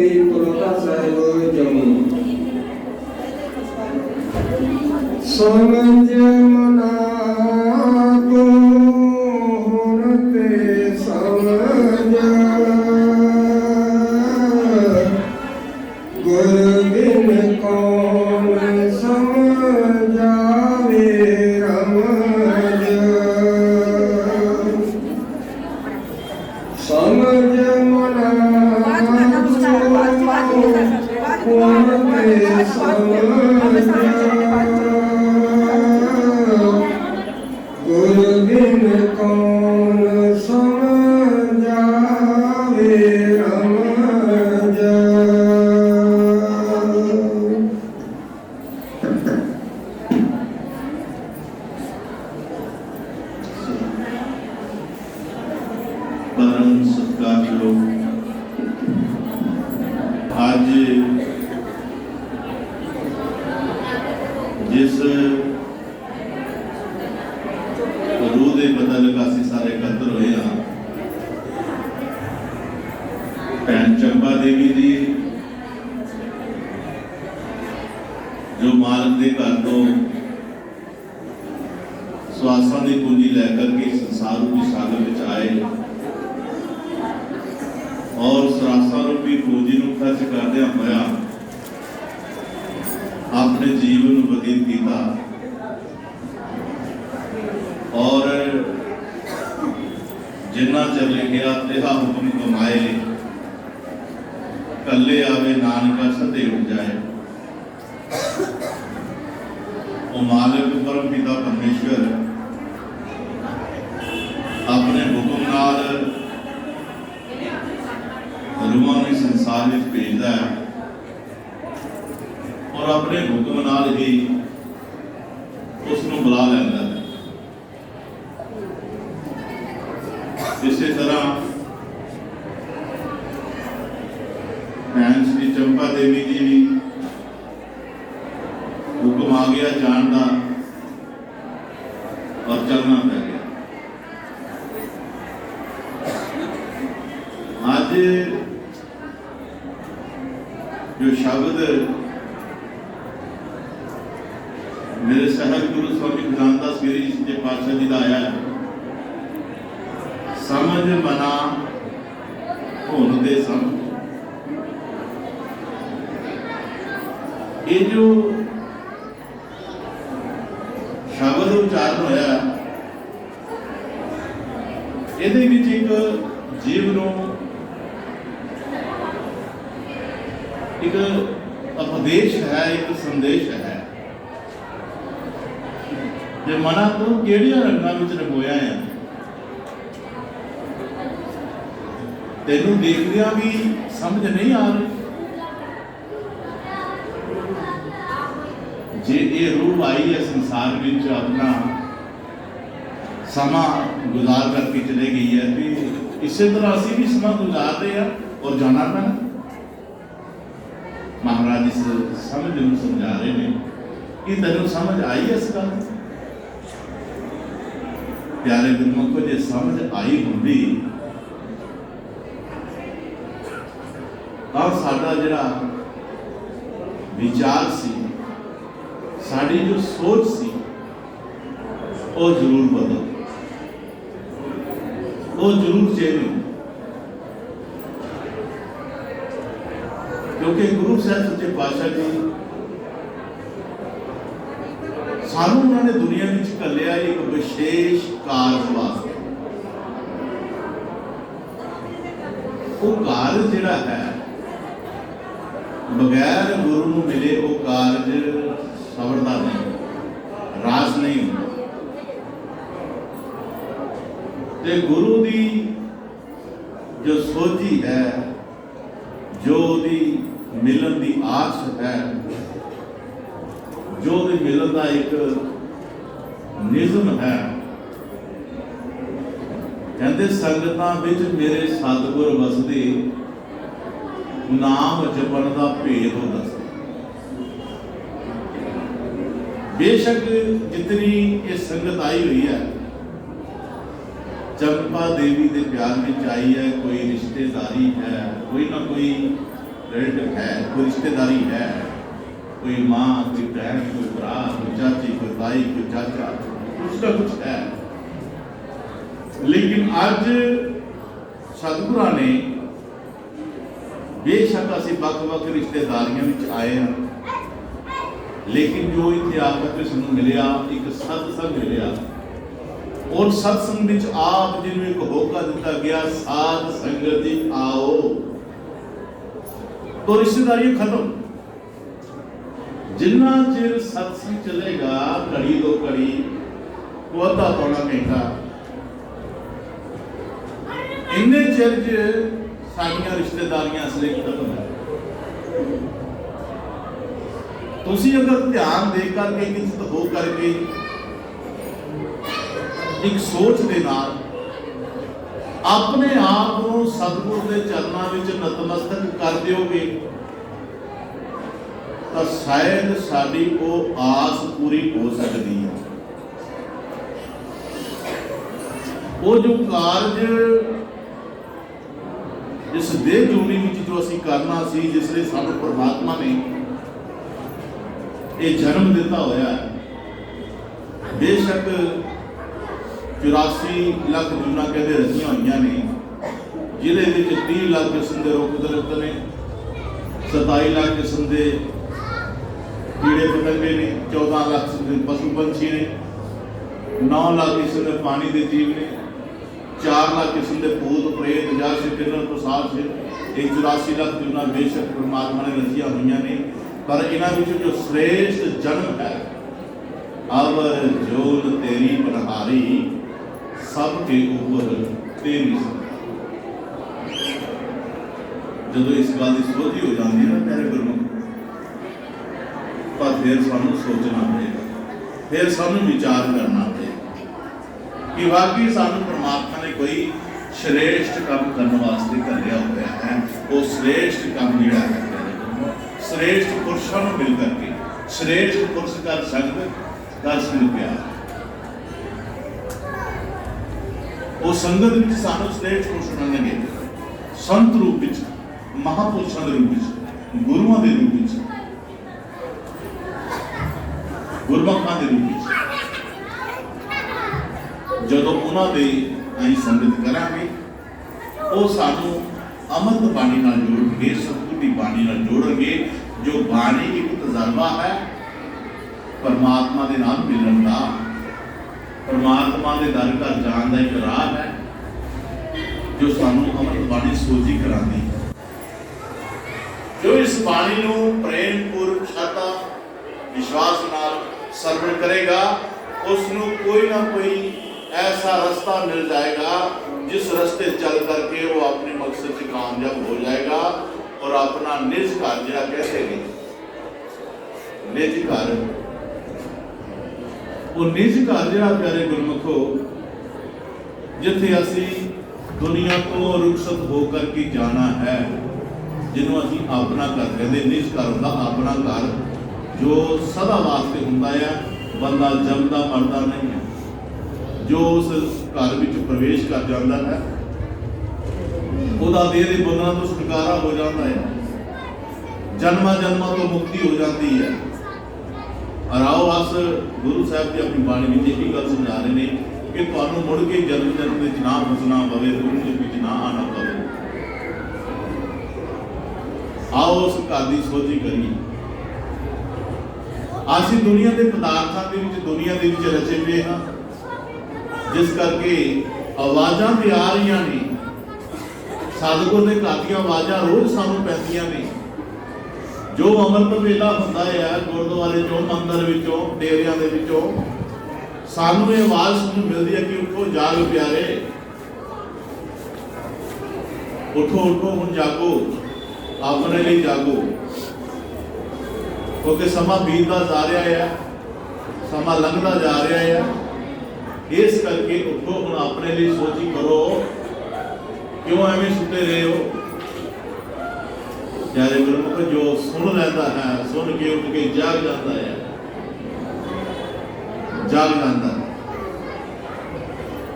नगरी पुरोटा साहिब जम्मू। समझ मना को होते समझ गुरु बिन कौन समझावे रमज। समझ मना गुरु बिन कौन समझावे रमज। परम सत्कारयोग आज जिस रूह के बदल असीं सारे इकत्र होए हाँ, भैन चंपा देवी जी जो मालक के घर तो स्वासां की पूंजी लैकर के संसार रूपी सागर में आए और सरासा रूपी पूंजी को खर्च करदे होया अपने जीवन व्यतीत किया और जिन्ना चर लिखिया तेहा हुक्म कमाए कले आवे नानका सदे उठ जाए। वो मालिक परम पिता परमेश्वर अपने हुक्म नाल रूहां नूं संसार में भेजदा है और अपने हुक्म नाल ही उसनूं बुला लैंदा है। इसी तरह भैन श्री चंपा देवी जी भी हुक्म आ गया जान का और चलना पै गया। आज जो शब्द मेरे सहज गुरु स्वामी खजानदास गिरी जी पातशाह जी का आया है, समझ मना होन दे समझ। ये जो शब्द उच्चारण होया ਇਹਦੇ ਵਿੱਚ एक जीव ਨੂੰ एक उपदेश है, एक संदेश है। जे मना तू किहड़ियां रंगां विच रंगोया है, तेनू देखदियां भी समझ नहीं आ रही। जे ये रूह आई है संसार विच अपना समा गुजार करके चले गई है, तो इसी तरह असीं भी समा गुजार रहे हैं और जाना पैना। महाराज इस समझ नूं समझा रहे हैं कि तेनों समझ आई इस गल। प्यारे गुरमुखो, जे समझ आई होंदी तां साडा जिहड़ा विचार सी, साडी जो सोच सी, वो जरूर बदल, वो जरूर चेंज हो। क्योंकि गुरु साहब सच्चे पातशाह जी सानू उन्होंने दुनिया में घलिया एक विशेष कारज वास्ते। वो कारज जिहड़ा है बगैर गुरु नूं मिले वो कारज सवरदा नहीं, रास नहीं होता। ते गुरु दी जो सोची है, जो दी मिलन की आस है, जो दी मिलन का एक निज़म है। कहते संगतां विच मेरे सतगुर वसदे, नाम जपण का भेद हो दसदे। बेशक जितनी ये संगत आई हुई है, चंपा देवी के प्यार में आई है, कोई रिश्तेदारी है, कोई ना कोई रिलेटिव है, कोई रिश्तेदारी है, कोई माँ, कोई बहन, कोई भरा, कोई चाची, कोई भाई, कोई चाचा, कुछ ना कुछ है। लेकिन अज सतगुरां ने बेशक असीं वख-वख रिश्तेदारियां विच आए हैं, लेकिन जो इत्थे आकर सानूं मिलिया एक सत्संग मिलिया, और सत्संग विच आप जिन्होंने एक होका दिता गया, साध संगत जी आओ, तो रिश्तेदारियां खत्म। जिन्ना चिर सत्संग चलेगा, घड़ी दो घड़ी, वो अद्धा पौना घंटा, इन्ने चिर च साडियां रिश्तेदारियां असले खत्म है। तुसीं अगर ध्यान दे करके कित हो करके एक सोच दे नाल अपने आप को सतगुर के चरणों में नतमस्तक कर दोगे, तो शायद साडी वो आस पूरी हो सकती है। वो जो कार्य इस देह जोनी में जो असीं करना सी, जिसलिए सानू परमात्मा ने ये जन्म दिता होया है, बेशक 84 लाख जूना कहते रचिया हुई ने, जिले 30 लाख किस्म के रुख दरख्त ने, 27 लाख किस्म के कीड़े पतंगे ने, 14 लाख किस्म के पशु पंछी ने, 9 लाख किस्म के पानी के जीव ने, 4 लाख किस्म के भूत प्रेत जा किरण प्रसाद से, 84 लाख जूना बेशक परमात्मा ने रचिया हुई ने, पर इन्होंने जो श्रेष्ठ जन्म है, अवर जोन तेरी पनहारी, सबके ऊपर तेरी। जब इस बात की सोच हो जाती है ना प्यारे गुरमुख, पर फिर सानू सोचना पड़ेगा, फिर सानू विचार करना पड़ेगा कि वाकई सानू परमात्मा ने कोई श्रेष्ठ काम करने वास्ते घलिया हुआ है। वो श्रेष्ठ काम जिहड़ा है श्रेष्ठ पुरुषों को मिल करके श्रेष्ठ पुरुष कर सकते प्यार, वो संगत में सानू श्रेष्ठ पुरुष मिलणगे, संत रूप में, महापुरुषों के रूप में, गुरुओं के रूप में, गुरमुखां के रूप में। जदों उन्होंने असीं संगत करांगे, वो सानू अमृत बाणी नाल जोड़नगे, सतगुर की बाणी नाल जोड़नगे। जो बाणी एक तजर्बा है परमात्मा के नाल मिलण का, परमात्मा के दर घर जाण का एक राह है, जो सानू अमृत बाणी सोझी करांदी है। जो इस बाणी नू प्रेम पूर्वक श्रद्धा विश्वास नाल सरवण करेगा, उसनू कोई ना कोई ऐसा रास्ता मिल जाएगा जिस रास्ते चल करके वो अपने मकसद से कामयाब हो जाएगा, और अपना निज घर जिहड़ा कहते हैं, निज घर, वो निज घर जिहड़ा प्यारे गुरमुखो, जिथे असी दुनिया को रुखसत होकर के जाना है, जिन्हों असी अपना घर कहते, निज घर होंदा अपना घर, जो सदा वास्ते हुंदा है, बंदा जमदा मरदा नहीं है। जो उस घर में प्रवेश कर जाता है, उदा देह के बंधनों तो छुटकारा हो जाता है, जन्मा जन्मा तो मुक्ति हो जाती है। और आओ अस गुरु साहब जी अपनी बाणी में यही गल समझा रहे हैं कि तुहानू मुड़ के जन्म जन्म में ना फसना पवे, दुनिया में ना आना पवे। आओ उस घर की सोची करिए। असीं दुनिया के पदार्थों के विच, दुनिया के विच रचे पे हाँ, जिस करके आवाज़ां भी आ रही ने, सतगुर के घर दी आवाज़ां रोज सानू पैंदियां ने। जो अमृत वेला हुंदा है गुरुद्वारे चों, मंदिर विचों, डेरियां दे विचों, सानू ये आवाज़ सुनने मिलती है कि उठो जाग प्यारे, उठो उठो हुण जागो, अपने लिए जागो, क्योंकि समा बीतदा जा रहा है, समा लंघदा जा रहा है। इस करके उठो हुण अपने लिए सोची करो, क्यों एवं सुते रहे हो। प्यारे गुरमुख, जो सुन लेता है, सुन के उठ के जाग जाता है, जाग जाता है,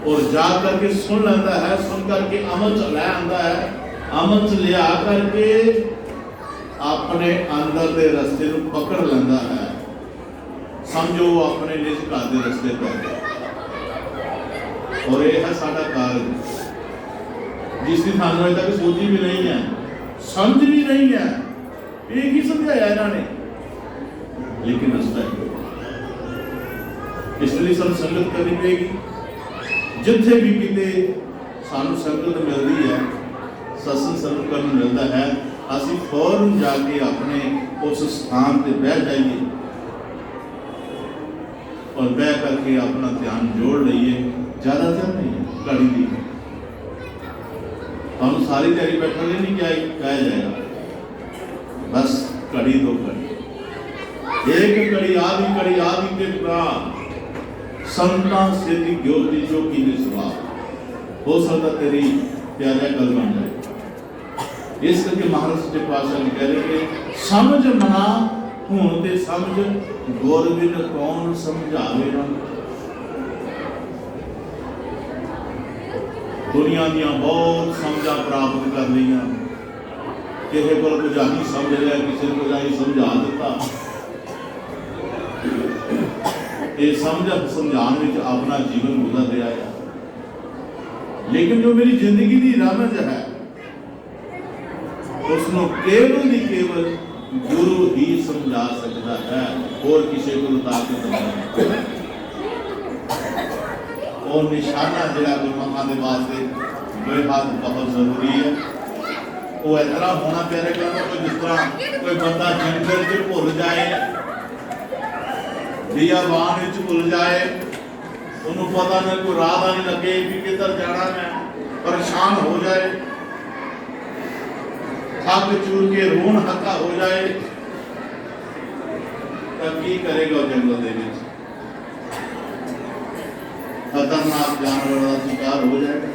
और जाग करके सुन लेता है, सुन करके अमल च लै आंदा है, अमल च लिया करके अपने अंदर के रस्ते को पकड़ लेंदा है, समझो वो अपने निज घर के रस्ते पै गया। और यह है साडा कारज जिसकी सानू अजे तक सोची भी नहीं है, समझ भी नहीं है। एक ही समझाया इन्होंने, लेकिन रस्ता है। इसलिए सब संगत करनी पड़ेगी। जिथे भी किते सानू संगत मिलती है, सत्संग सर्व करन मिलता है, असीं फौरन जाके अपने उस स्थान पर बह जाइए और बह करके अपना ध्यान जोड़ लीए। ज़्यादा ध्यान नहीं है, घड़ी दी हम सारी तैयारी बैठने नहीं कहा जाएगा, बस घड़ी दो घड़ी, एक घड़ी आदि के प्राण संता सिद्धि ज्योति जो की निस्वार हो सकता तेरी प्यारा गल बन जाए। इस करके महाराज सच्चे पातशाह ने कह रहे कि समझ मना हूं ते समझ गुर बिन कौन समझावे ना। दुनिया दियां बहुत समझा प्राप्त कर लिया, किसी को बुझाई समझ लिया, किसी को बुझाई समझा दिता। ये समझाने में अपना जीवन गुजर रहा है, लेकिन जो मेरी जिंदगी की रमज है उसको केवल ही केवल गुरु ही समझा सकता है, और किसी को ताकत नहीं। और निशाना जोड़ा गुरमुखा के वास्ते बेहद बहुत जरूरी है। वो इस तरह होना प्यारे कोई जिस तरह कोई बंदा जंगल च भुल जाए, बियाबान च भुल जाए, उन्होंने पता नहीं, कोई राह नहीं लगे कि किधर जाना है, परेशान हो जाए, थक चूर के रोन हक्का हो जाए, तब की करेगा जंगल के विच? खतरनाक जानवर का शिकार हो जाएगा।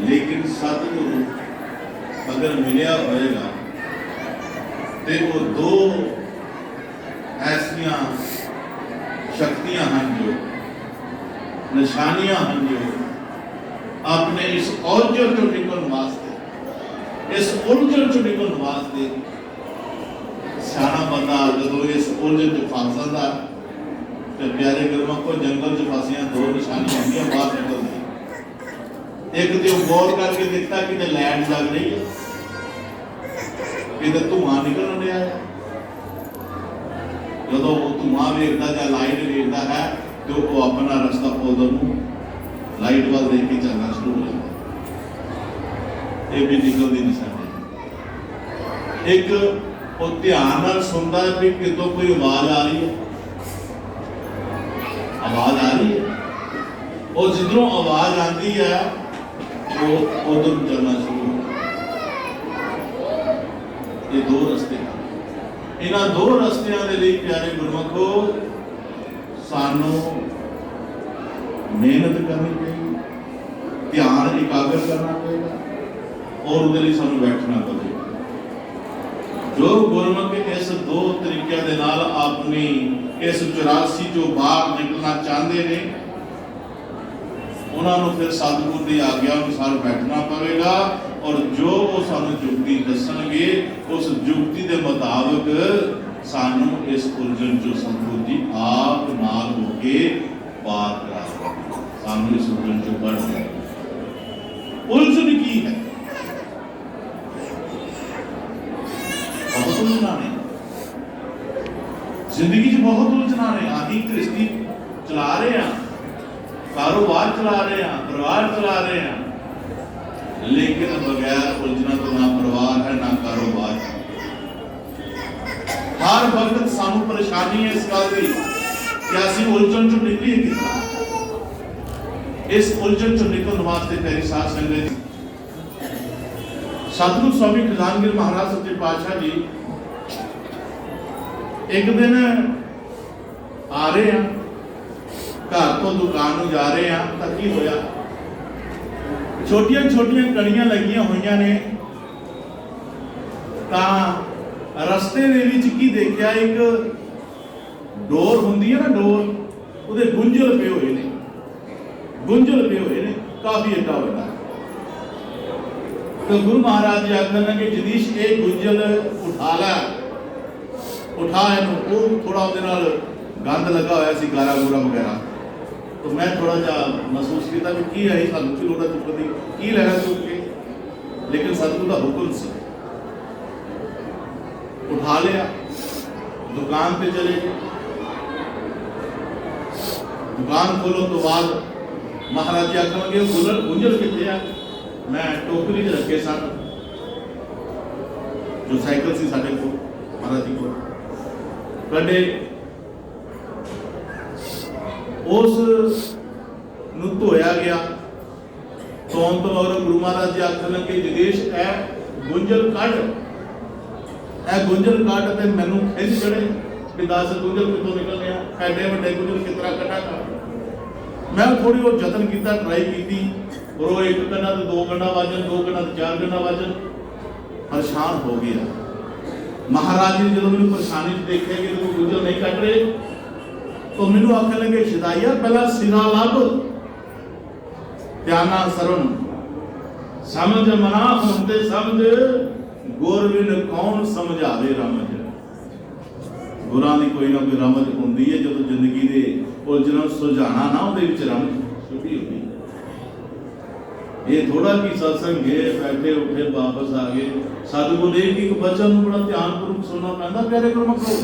लेकिन सतगुरु अगर मिलिया होएगा तो वो दो ऐसिया शक्तियां हैं, जो निशानियां हैं, जो अपने इस उलझन चो निकलने वास्ते, इस उलझन चो निकलने वास्ते सियाना बंदा जो इस उलझन च फस जाता, तो प्यारे गुरमुखो जंगल च फसियां दो निशानियां होंगी बाहर निकलती। एक तो गौर करके देखता कि लाइट जग रही है, कि धुआं निकल रहा है। जो वो धुआं वेखता या लाइट वेखता है तो वो अपना रास्ता उधर लाइट वाल देख के चलना शुरू हो जाता है। ये भी निकलती निशानी। एक वो ध्यान नाल सुनता है कि कितों कोई आवाज आ रही है, आवाज आ रही है, और जिधरों आवाज आती है वो उधर चलना शुरू हो। ये दो रस्ते हैं। इन्हां दो रस्तियां दे लई प्यारे गुरमुखो सानू मेहनत करनी पड़ेगी, ध्यान एकाग्र करना पड़ेगा, और उहदे लई सानू बैठना पड़ेगा। जो गुरमुख इस दो तरीकों के नाल अपनी इस 84 जो बाहर निकलना चाहते हैं, उन्होंने फिर सतगुरु की आज्ञा अनुसार बैठना पड़ेगा, और जो वो सानू जुगती दसणगे उस जुगती के मुताबिक सानू इस उलझन जो सतगुरु जी आप नाल होके पार करा सकते, सानू इस उलझन चो बढ़ जाए। उलझन की है? बहुत उलझना ने जिंदगी च, बहुत उलझना ने। आदि गृहस्थी चला रहे हैं, कारोबार चला रहे हैं, परिवार चला रहे हैं, लेकिन बगैर उलझना तो ना परिवार है ना कारोबार है। हर वक्त सानू परेशानी है इस गल की कि असीं उलझन चों निकलीए किस तरह। इस उलझन चों निकलने वास्ते मेरी साथ संगत सतगुरु स्वामी खजानगिर महाराज सच्चे पातशाह जी एक दिन आ रहे हैं, घर तो दुकान जा रहे हैं, तो की होया, छोटियां छोटियां कड़ियां लगियां हुई ने, रस्ते दे विच की देखिया, एक डोर हुंदी है ना, डोर उहदे गुंझल पे हुए ने, गुंझल पे हुए ने काफी एडा वड्डा। तो गुरु महाराज जी आखन लगे जगदीश ये गुंजल उठा लै, उठा इनू। वो थोड़ा उहदे नाल गंद लगा होया सी, गारा गूरा वगैरह। तो मैं थोड़ा जा महसूस किया भी की है सानू की लोड़ है चुकण दी, की लेना चुक के। लेकिन सतगुरु का हुक्म सी, उठा लिया, दुकान पे चले गए। दुकान खोलो तो बाद महाराज जी आखन लगे गुंजल कितने आ? मैं टोकरी च रखे सन, जो साइकिल सी साडे कोल महाराज जी को कड्डे। उस नूं धोया गया, धोन तो मगर गुरु महाराज जी आखन लगे जगेश ए गुंजल कढ़, ए गुंजल कढ़ ते मैनू खिंच चढ़े भी दस गुंजल कितों निकलने, एडे वड्डे गुंजल किस तरह कढ़ा। मैं थोड़ी वो जतन किया, ट्राई की, और वो एक गन्ना तो दो गन्ना वजन, दो गन्ना तो चार गन्ना वजन, परेशान हो गया। महाराज जी ने जो मैंने परेशानी देखे कि तुम गुंजल नहीं कट रहे, तो मैनू आखन लगे शिदाइया पहला सिरा लभ, ध्याना सरन समझ मना होंदे समझ, गुर बिन कौन समझावे रमझ। गुरां दी कोई ना कोई रमझ होंदी है, जो जिंदगी दे उलझन सुलझाना ना उहदे विच रमझ छुपी होंदी। ये थोड़ा कि सत्संग गए, बैठे उठे वापस आ गए। सतगुरु एक एक बचन बड़ा ध्यानपूर्वक सुनना पैंदा प्यारे गुरमुखो।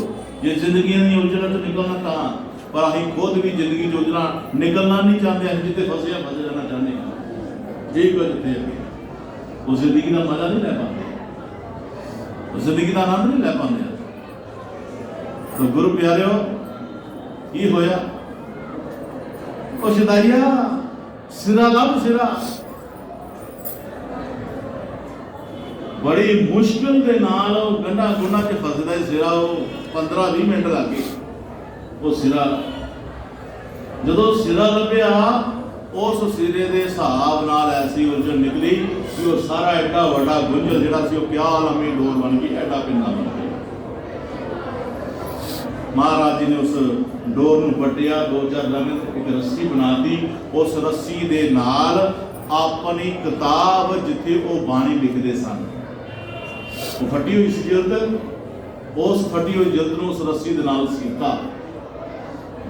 जे जिंदगी दी उलझन तो निकलना तां, पर असीं खुद भी जिंदगी उलझना निकलना नहीं चाहते, असीं जिते फसे फस जाना चाहते हैं। जे कुछ जिते उस जिंदगी का मजा नहीं लै पाते, उस जिंदगी का आनंद नहीं लै पाते। तो गुरु प्यारिओ की होया, ओ शिदाइया सिरा लभ सिरा। बड़ी मुश्किल के नाल गंढा गुंढा च फसदा सिरा, 15-20 मिनट लग गए वो सिरा। जदों सिरा लभ्या, उस सिरे के हिसाब नाल ऐसी उलझन निकली कि वो सारा एडा वड्डा गुंजल जिहड़ा सी क्या लंबी डोर बन गई, एडा पिंडा बन गया। महाराज जी ने उस डोर नूं पट्टिया, 2-4 लंघ एक रस्सी बना दी। उस रस्सी दे नाल अपनी किताब जिथे वो बाणी लिखते सन, वो फटी हुई सी जिल्द, उस फटी हुई जिल्द नूं उस रस्सी दे नाल सीता,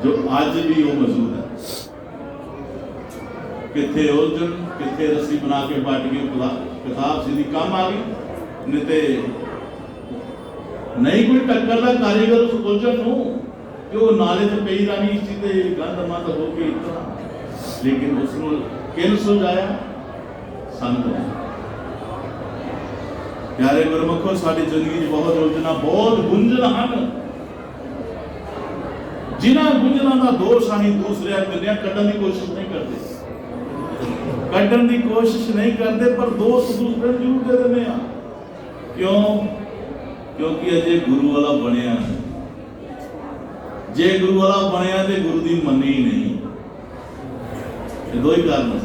जो अज भी वो मौजूद है। किथे उलझन, किथे रस्सी बना के पट के किताब सीधी काम आ गई। नहीं ते नहीं कोई टक्कर का कारीगर उस उलझन नूं कि वो नाले च पई रानी सी ते गंद मंद हो के इतना, लेकिन उसनूं किन सुलझाया? संत ने। प्यारे गुरमुखो, साडी जिंदगी च बहुत उलझना, बहुत गुंजन हैं, जिन्हां गुंजनां दा दोष असीं दूसरे बंदियां कड्ढण की कोशिश नहीं करते, कड्ढण की कोशिश नहीं करते, पर दोष दूसरे जरूर दे दिंदे आ। क्यों? क्योंकि अजे गुरु वाला बनिया, जे गुरु वाला बनिया तो गुरु की मनी नहीं। ये दो ही कारण है,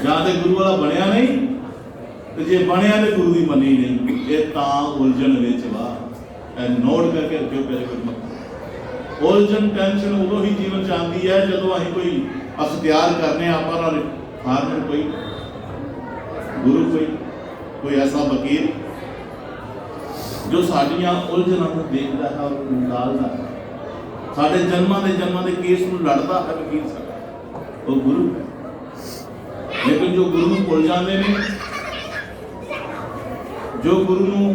या तो गुरु वाला बनिया नहीं, तो जे बनिया तो गुरु की मनी नहीं। ये तां उलझन विच वा, नोट करके रखियो प्यारे गुरमुख। उलझन टेंशन उदों ही जीवन च आती है जदों असीं कोई अख्तियार करने आपां नाल फार्मर कोई गुरु कोई ऐसा वकील जो साडियां उलझनां नूं देखदा है और निकालदा है, साडे जन्मां दे केस नूं लड़दा है वकील साडा, वो गुरु है। लेकिन जो गुरु नूं भुल जांदे ने, जो गुरु नूं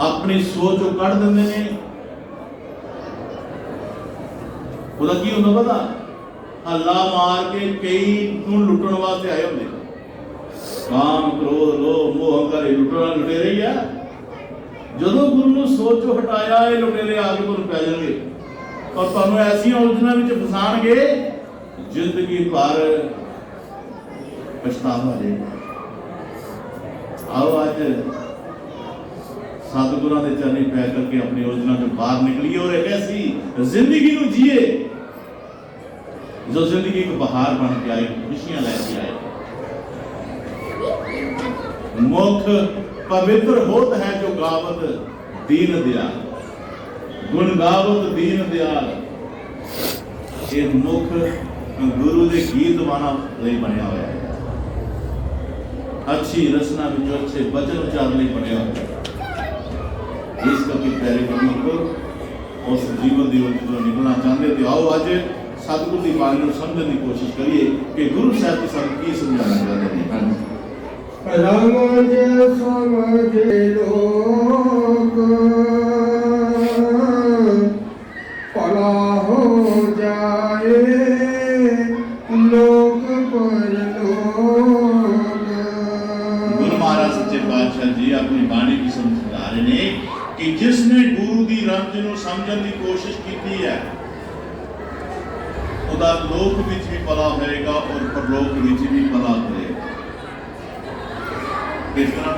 अपनी सोचों कढ़ दिंदे ने, ਉਹਦਾ ਕੀ ਹੁੰਦਾ ਪਤਾ? हल्ला मार के कई नूं लुटण वास्ते आए होंदे, काम क्रोध लोभ मोह अहंकार लुटना लुटेरे ही है। जदों गुरु नूं सोचो हटाया, ये लुटेरे आके तुहानूं पै जाणगे और तुहानूं ऐसियां उलझनां विच फसाणगे जिंदगी भर पछतावा होएगा। आओ अज सतगुरां दे चरनी पै करके अपनी उलझनां चों बाहर निकलीए और एक ऐसी जिंदगी नूं जीए जो जिंदगी एक बहार बन के आए, खुशियां लेके आए। मुख पवित्र होत है जो गावत दीन दयाल, गुण गावत दीन दयाल। ये मुख गुरु दे गीत गाना लई बनिया होया है। अच्छी रचना में अच्छे वचन उच्चारने पड़े इस करके प्यारे गुरमुख उस जीवन जीवन जो निकलना चाहते थे आओ अज सतगुरु की बाणी को समझने की कोशिश करिए कि गुरु साहब जी सानू की समझाना चाहते हैं। समझ समझ लोग भला हो जाए लोक पर लोग। गुरु महाराज सच्चे पातशाह जी अपनी बाणी की समझा रहे ने कि जिसने गुरु की रंज नूं समझण की कोशिश की है ਉਹਦਾ ਲੋਕ ਵਿੱਚ ਵੀ ਭਲਾ ਹੋਏਗਾ ਔਰ ਪਰਲੋਕ ਵਿੱਚ ਵੀ ਭਲਾ ਹੋਏਗਾ। ਕਿਸ ਤਰ੍ਹਾਂ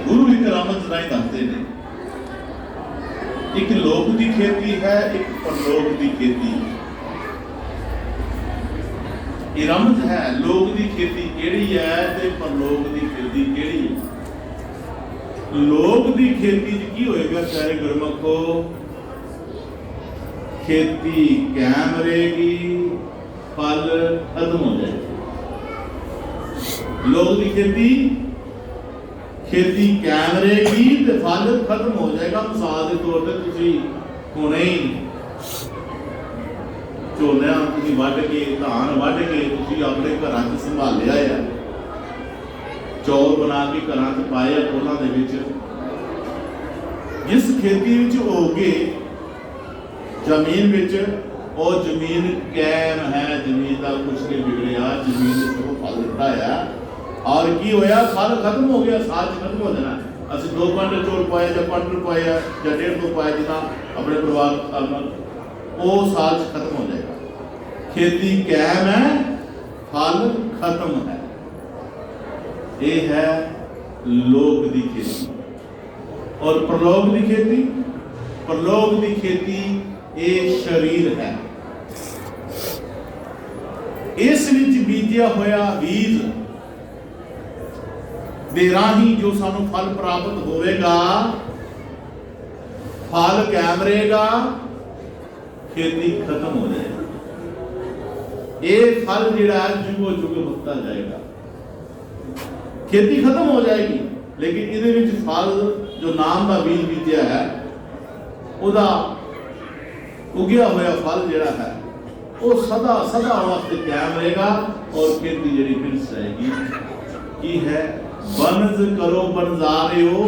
ਗੁਰੂ ਇੱਕ ਰਾਮਤ ਰਾਹੀਂ ਦੱਸਦੇ ਨੇ ਇੱਕ ਲੋਕ ਦੀ ਖੇਤੀ ਹੈ ਇੱਕ ਪਰਲੋਕ ਦੀ ਖੇਤੀ। ਇਹ ਰਾਮਤ ਹੈ ਲੋਕ ਦੀ ਖੇਤੀ ਕਿਹੜੀ ਹੈ ਤੇ ਪਰਲੋਕ ਦੀ ਖੇਤੀ ਕਿਹੜੀ ਹੈ। ਲੋਕ ਦੀ ਖੇਤੀ 'ਚ ਕੀ ਹੋਏਗਾ ਸਾਰੇ ਗੁਰਮਖੋ खेती कायम रहेगी फल खत्म हो जाएगी। लोग की खेती कायम रहेगी तो फल खत्म हो जाएगा। मिसाल के तौर पर तुसी हुणे ही झोलियां तुसी वढ के धान वढ के तुसी अपने घरां च संभालिया है चौल बना के घरां च पाए कोलां दे विच जिस खेती विच होगे जमीन विच और जमीन कायम है जमीन का कुछ नहीं बिगड़िया जमीन ने सबको फल दिता है और की होया फल खत्म हो गया साल खत्म हो जाना। असं 2 क्विंटल चौल पाए या क्विंटल पाए या 1.5 पाए जितना अपने परिवार वो साल खत्म हो जाएगा। खेती कायम है फल खत्म है। ये है लोक की खेती और परलोक की खेती। परलोक की खेती ये शरीर है इस विच बीजिया होया बीज दे राही जो सानू फल प्राप्त होवेगा फल कायम रहेगा खेती खत्म हो जाएगी। ये फल जिहड़ा जुगो जुग बढ़ता जाएगा खेती खत्म हो जाएगी लेकिन इहदे विच फल जो नाम का बीज बीजिया है उहदा उगया हुआ फल जिहड़ा है वो सदा सदा वास्ते कायम रहेगा और खेती जिहड़ी फिर रहेगी। की है बनज करो बनजारियो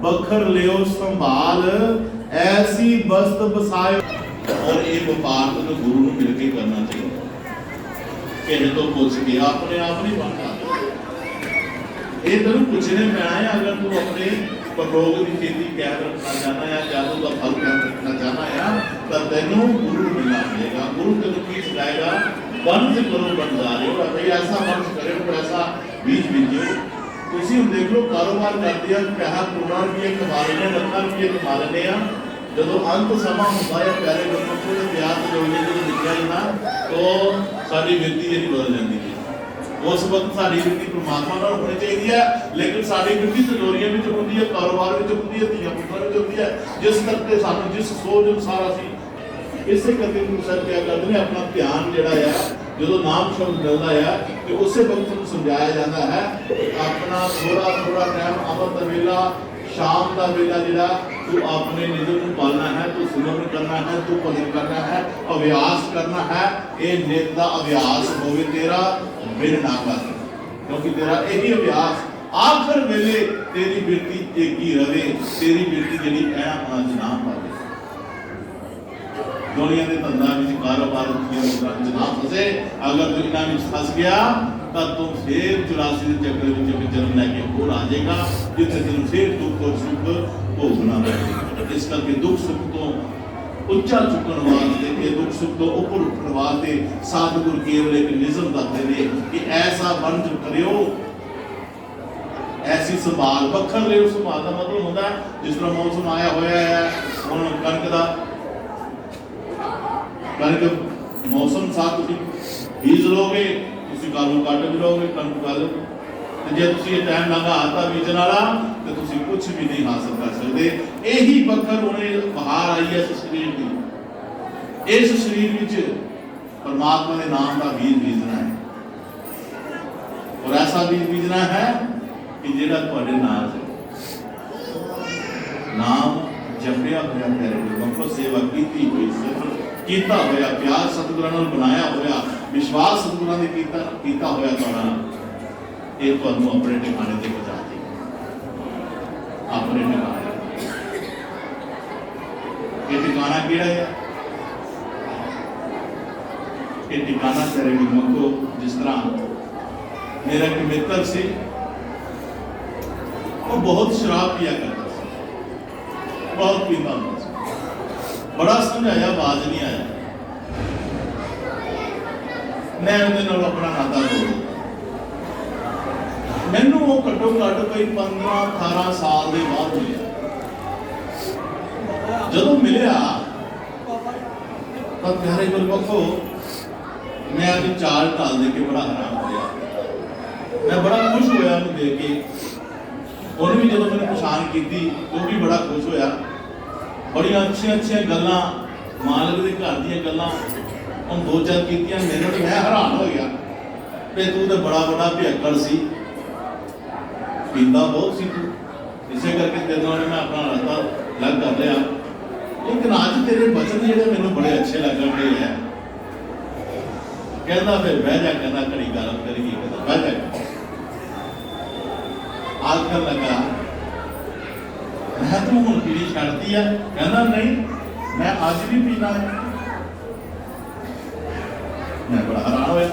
बखर लियो संभाल ऐसी बस्त बसायो। और ये व्यापार तो गुरु नूं मिल के करना चाहिए किसी तो पूछ के अपने आप नहीं बनता। ये तेन पूछने पैना है अगर तू अपने परलोक की खेती कायम रखना चाहना है जादू का फल कायम रखना चाहना है तो तेनों गुरु मिलना पड़ेगा। गुरु तेन की सिखाएगा वंश करो बनजारे हो भाई ऐसा वंश करे तो ऐसा बीज बीजो। तुसी हम देख लो कारोबार करते हैं पैसा करोड़ों रुपये कमा लेने लाखों रुपये कमा लेने जो अंत समा होता है प्यारे गुरमुखों के प्यार से जो लिखा है ना तो साड़ी गिनती जी बदल जाती है। उस वक्त साड़ी गिनती परमात्मा नाल होनी चाहिए है लेकिन साड़ी गिनती तिजोरियां में होती है कारोबार में होती है धीया पुत्रों में होती है जिस करके सानू जिस सोच अनुसार असीं इसे करके गुरु साहब क्या करते हैं अपना ध्यान जिहड़ा है जो नाम शब्द मिलता है तो उस वक्त समझाया जाता है अपना थोड़ा थोड़ा टाइम अमृत का वेला शाम का वेला जिहड़ा तू अपने निजम को पालना है तू सिमरन करना है तू भजन करना है अभ्यास करना है। ये नित का अभ्यास होवे तेरा बिन ना कर क्योंकि तेरा यही अभ्यास आखिर वेले तेरी बिरती एक ही रवे तेरी बिरती जिहड़ी ऐना पास ना पावे। दुनिया के धंधा में कारोबार ना फसे अगर तू इन्हां विच फस गया तो तू फिर 84 के चक्कर में जन्म लैके होर आ जाएगा जिथे तेन फिर दुख और सुख भोगना पड़ेगा। इस करके दुख सुख तो उच्चा चुकन वास्ते ये दुख सुख तो ऊपर उठने वास्ते सतगुरु केवल एक निज़म दसदे ने कि ऐसा बंज करियो ऐसी संभाल बखर लियो। संभाल का मतलब होता है जिस तरह मौसम आया होया है हुण कणक दा कणक मौसम साथ बीज लोगे तुसी कालू कट भी लोगे कणक कर लोगे जे तुसी टाइम लगा आता बीजन वाला तो तुसी कुछ भी नहीं हासिल कर सकते। यही बखर उन्हें बाहर आई है इस शरीर की इस शरीर विच परमात्मा के नाम का बीज बीजना है। और ऐसा बीज बीजना है कि जेड़ा तुहाडे नाल नाम जपया होया प्यारे गुरमुखो, सेवा कीती हुई, सिमरन कीता होया, प्यार सतगुरां नाल बनाया होया, विश्वास सतगुरां दे कीता होया तुहाडा, ये तुहानूं अपने ठिकाने ते पहुंचा देगा। अपने ठिकाने ये ठिकाना किहड़ा है? ये ठिकाना प्यारे गुरमुखो, जिस तरह मेरा एक मित्र से वो बहुत शराब पिया करता था, बहुत पीता होता था, बड़ा समझाया बाज नहीं आया, मैं उहदे नाल अपना नाता तोड़ मैनू वो घट्टो घट कोई 15-18 साल के बाद मिले, जदों मिलिया तो प्यारे गुरमुखो मैं अपनी चाल ढाल दे के बड़ा हैरान होया, मैं बड़ा खुश होया उन्हें देख के, उन्हें भी जब मैंने पछाण की वो भी बड़ा खुश होया, बड़िया अच्छी गल्लां मालिक के घर दी गल्लां उन 2-4 कीतियां, मेरे तो मैं हैरान हो गया कि तू तो बड़ा बड़ा भयक्कड़ सी, पींदा बहुत सी तू, इसे करके तेरे नाल मैं अपना रास्ता अलग कर लिया, लेकिन अज तेरे वचन जिहड़े मैनूं बड़े अच्छे लगन दे है। कहता फिर बह जा, कहता घड़ी गल करिए, कहता बह जा, आखिर लगा मैं तू हुण पीनी छड्ड दी है, कहता नहीं मैं अज भी पीना है। मैं बड़ा हैरान होया,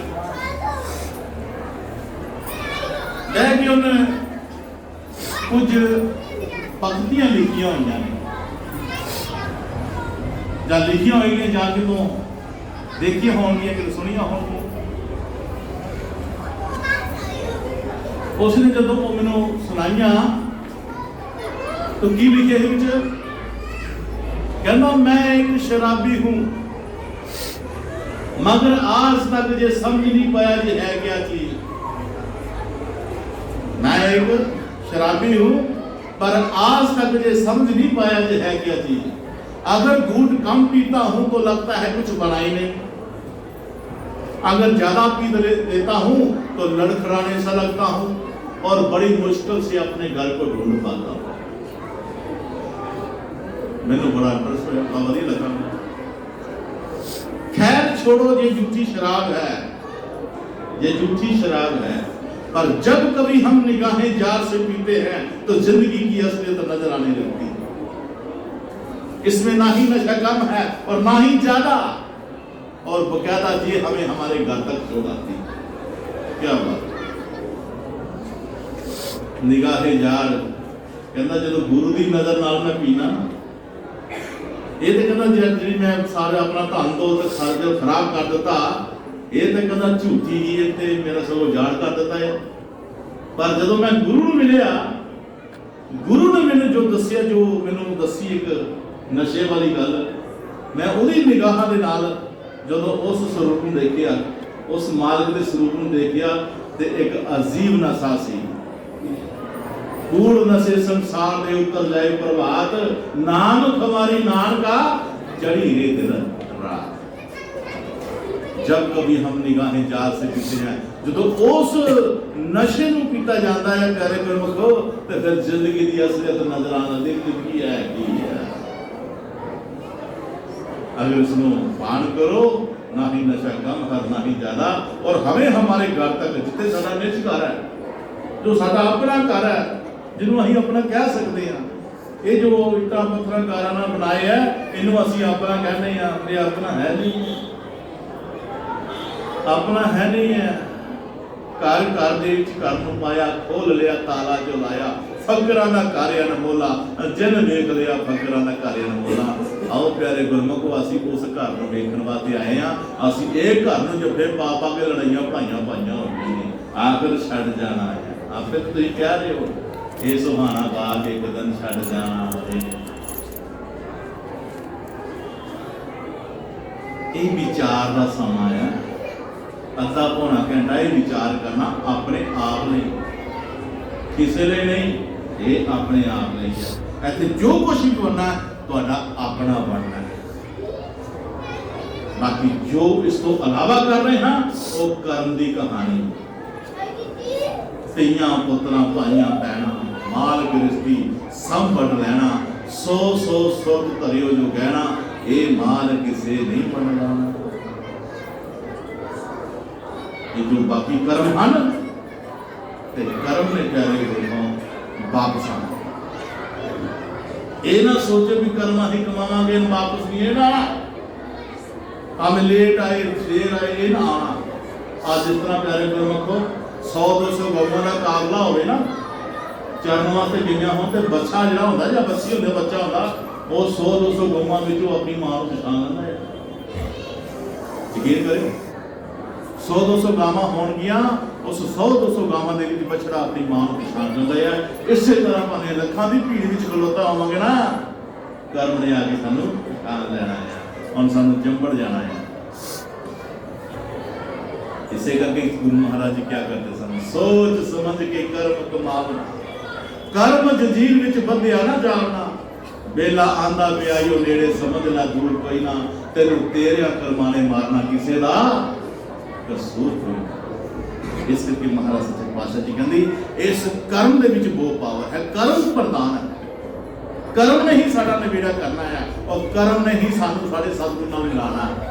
कह के उन्हें कुछ पंक्तियां लिखियां हुई ने, ਜਾਂ लिखियां हुई ਜਾਂ कितों देखिया होंगियां कि सुनिया होंगियां। उसने जदों वो मैनू सुनाइया तो की लिखे कहना, मैं एक शराबी हूं मगर आज तक जे समझ नहीं पाया जे है क्या चीज। मैं एक शराबी हूं पर आज तक जे समझ नहीं पाया जे है क्या चीज। अगर घूंट कम पीता हूं तो लगता है कुछ बना ही नहीं, अगर ज्यादा पी लेता हूं तो लड़खड़ाने सा लगता हूं और बड़ी मुश्किल से अपने घर को ढूंढ पाता हूं। मैंने बड़ा बढ़िया लगा। खैर छोड़ो, ये झूठी शराब है, ये झूठी शराब है, पर जब कभी हम निगाहें जार से पीते हैं तो जिंदगी की असलियत नजर आने लगती है। इसमें ना ही नशा कम है और ना ही ज्यादा, और बकायदा ये हमें हमारे घर तक छोड़ आती है। क्या बात, निगाहे जार कहता जो गुरु की नजर नाल मैं पीना, ये तो कहता जी मैं सारे अपना धन दौलत खराब कर दिता, ये तो कहता झूठी ही है, मेरा सब उजाड़ कर दिता है। पर जब मैं गुरु को मिलिया, गुरु ने मैंने जो दसिया, जो मैंने दसी एक नशे वाली गल, मैं उहदी निगाह दे नाल जदों उस स्वरूप में देखिया, उस मालिक के स्वरूप में देखिया, ते एक अजीब नशा सी। कूड़ नशे संसार दे उतर जाए प्रभात, नाम खमारी नानका चढ़ी रे दिन रात। जब कभी हम निगाहें जार से पीते हैं, जो उस नशे नूं पीता जाता है प्यारे गुरमुखो, तो फिर जिंदगी की असलियत नजर आना जिंदगी है की है। अगर इसको पान करो, ना ही नशा कम है ना ही ज्यादा, और हमें हमारे घर तक जितने सारा निज घर है, जो साडा अपना घर है, जिन्हों असीं अपना कह सकते हैं, ये जो इट्टां पत्थरां कारां नाल बनाए है, इन्हों असीं अपना कहने हैं, ये अपना है नहीं, अपना है नहीं है। घर घर दे विच घर नूं पाया, खोल लिया ताला जो लाया, फकरां दा घर अनमोला, जिन वेख लिया फकरां दा घर अनमोला। आओ प्यारे गुरमुखो, असीं उस घर नूं वेखण वास्ते आए हां, असीं इह घर नूं जफ्फे पा पा के लड़ाइयां पढ़ाइयां पाइयां होणीਆਂ ने, आखिर छड्ड जाना है। आखिर तुसीं कह रहे हो ये सुहाना बाग एक दिन छड्ड जाना है। ਇਹ ਵਿਚਾਰ ਦਾ ਸਮਾਂ ਹੈ, ਅੱਧਾ ਪੌਣਾ ਘੰਟਾ ਇਹ ਵਿਚਾਰ ਕਰਨਾ ਆਪਣੇ ਆਪ ਲਈ, ਕਿਸੇ ਲਈ ਨਹੀਂ, ਇਹ ਆਪਣੇ ਆਪ ਲਈ ਹੈ। ਇੱਥੇ ਜੋ ਕੁਝ ਵੀ ਕਰਨਾ ਤੁਹਾਡਾ ਆਪਣਾ ਬਣਨਾ ਹੈ, ਬਾਕੀ ਜੋ ਇਸ ਤੋਂ ਇਲਾਵਾ ਕਰ ਰਹੇ ਹਾਂ ਉਹ ਕਰਨ ਦੀ ਕਹਾਣੀ। ਧੀਆਂ ਪੁੱਤਰਾਂ ਭਾਈਆਂ ਭੈਣਾਂ ਮਾਲ ਗ੍ਰਸਤੀ ਸਭ ਵੰਡ ਲੈਣਾ, 100 ਸੁਰਗ ਧਰਿਓ ਜੋ ਗਹਿਣਾ, ਇਹ ਮਾਲ ਕਿਸੇ ਨਹੀਂ ਬਣ ਲਾਣਾ। ਇਹ ਜੋ ਬਾਕੀ ਕਰਮ ਹਨ ਤੇ ਕਰਮ ਨੇ ਪਿਆਰੇ ਗੁਰੂਆਂ ਵਾਪਸ ਆਉਣਾ। ਇਹ ਨਾ ਸੋਚੋ ਵੀ ਕਰਮਾਂ ਹੀ ਕਮਾਵਾਂਗੇ ਵਾਪਸ ਨਹੀਂ ਇਹ ਨਾ ਆਵੇਂ ਲੇਟ ਆਏ ਫੇਰ ਆਏ, ਇਹ ਨਾ ਆਉਣਾ। ਅੱਜ ਜਿਸ ਤਰ੍ਹਾਂ ਪਿਆਰੇ ਗੁਰਮਖੋ 100-200 ਗਊਆਂ ਦਾ ਕਾਬਲਾ ਹੋਵੇ ਨਾ, ਚਰਨ ਵਾਸਤੇ ਗਈਆਂ ਹੋਣ ਤੇ ਬੱਚਾ ਜਿਹੜਾ ਹੁੰਦਾ ਜਾਂ ਬੱਚੀ ਹੁੰਦੇ ਬੱਚਾ ਹੁੰਦਾ, ਉਹ 100-200 ਗਊਆਂ ਵਿੱਚੋਂ ਆਪਣੀ ਮਾਂ ਨੂੰ ਪਛਾਣ ਲੈਂਦਾ ਹੈ। ਯਕੀਨ ਕਰਿਓ 100-200 ਗਾਵਾਂ ਹੋਣਗੀਆਂ, ਉਸ 100-200 ਗਾਵਾਂ ਦੇ ਵਿੱਚ ਬਛੜਾ ਆਪਣੀ ਮਾਂ ਨੂੰ ਪਛਾਣ ਜਾਂਦਾ ਹੈ। ਇਸੇ ਤਰ੍ਹਾਂ ਭਾਵੇਂ ਲੱਖਾਂ ਦੀ ਭੀੜ ਵਿੱਚ ਖਲੋਤਾ ਹੋਵਾਂਗੇ ਨਾ, ਕਰਮ ਨੇ ਆ ਕੇ ਸਾਨੂੰ ਪਛਾਣ ਲੈਣਾ ਹੈ, ਹੁਣ ਸਾਨੂੰ ਚੰਬੜ ਜਾਣਾ ਹੈ। ਇਸੇ ਕਰਕੇ ਗੁਰੂ ਮਹਾਰਾਜ ਜੀ ਕਿਆ ਕਰਦੇ ਸਨ, ਸੋਚ ਸਮਝ ਕੇ ਕਰਮ ਕਮਾਵਣਾ, ਕਰਮ ਜੰਜੀਰ ਵਿੱਚ ਬੰਧਿਆ ਨਾ ਜਾਵਣਾ, ਵੇਲਾ ਆਂਦਾ ਪਿਆਈਓ ਨੇੜੇ ਸਮਝ ਨਾ ਦੂਰ ਕੋਈ ਨਾ, ਤੈਨੂੰ ਤੇਰਿਆਂ ਕਰਮਾਂ ਨੇ ਮਾਰਨਾ ਕਿਸੇ ਦਾ ਕਸੂਰ ਕੋਈ। ਇਸ ਕਰਕੇ ਮਹਾਰਾਜ ਸੱਚੇ ਪਾਤਸ਼ਾਹ ਜੀ ਕਹਿੰਦੇ ਇਸ ਕਰਮ ਦੇ ਵਿੱਚ ਬਹੁਤ ਪਾਵਰ ਹੈ, ਕਰਮ ਪ੍ਰਧਾਨ ਹੈ। ਕਰਮ ਨੇ ਹੀ ਸਾਡਾ ਨਿਬੇੜਾ ਕਰਨਾ ਹੈ ਔਰ ਕਰਮ ਨੇ ਹੀ ਸਾਨੂੰ ਸਾਡੇ ਸਤਿਗੁਰੂ ਨਾਲ ਮਿਲਾਣਾ ਹੈ।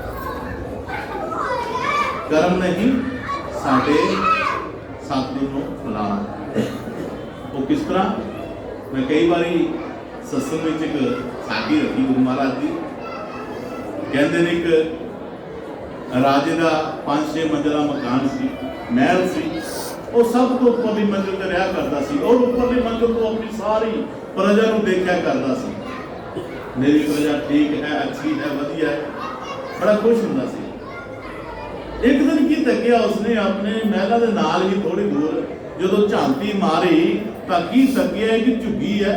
ਕਰਮ ਨੇ ਹੀ ਸਾਡੇ ਸਤਿਗੁਰੂ ਨੂੰ ਮਿਲਾਣਾ ਹੈ। ਉਹ ਕਿਸ ਤਰ੍ਹਾਂ? ਮੈਂ ਕਈ ਵਾਰੀ ਸਤਸੰਗ ਵਿੱਚ ਇੱਕ ਸਾਖੀ ਰੱਖੀ ਗੁਰੂ ਮਹਾਰਾਜ ਦੀ, ਕਹਿੰਦੇ ਨੇ ਇੱਕ ਰਾਜੇ ਦਾ 5-6 ਮੰਜ਼ਿਲਾ ਮਕਾਨ ਸੀ, ਮਹਿਲ ਸੀ। ਉਹ ਸਭ ਤੋਂ ਉੱਪਰਲੀ ਮੰਜ਼ਿਲ ਤੇ ਰਿਹਾ ਕਰਦਾ ਸੀ ਔਰ ਉੱਪਰਲੀ ਮੰਜ਼ਿਲ ਤੋਂ ਆਪਣੀ ਸਾਰੀ ਪ੍ਰਜਾ ਨੂੰ ਦੇਖਿਆ ਕਰਦਾ ਸੀ। ਮੇਰੀ ਪ੍ਰਜਾ ਠੀਕ ਹੈ, ਅੱਛੀ ਹੈ, ਵਧੀਆ ਹੈ, ਬੜਾ ਖੁਸ਼ ਹੁੰਦਾ ਸੀ। ਇੱਕ ਦਿਨ ਕੀ ਤੱਕਿਆ ਉਸਨੇ ਆਪਣੇ ਮਹਿਲਾਂ ਦੇ ਨਾਲ ਹੀ ਥੋੜੀ ਦੂਰ ਜਦੋਂ ਝਾਂਤੀ ਮਾਰੀ ਤਾਂ ਕੀ ਤੱਕਿਆ ਕਿ ਝੁੱਗੀ ਹੈ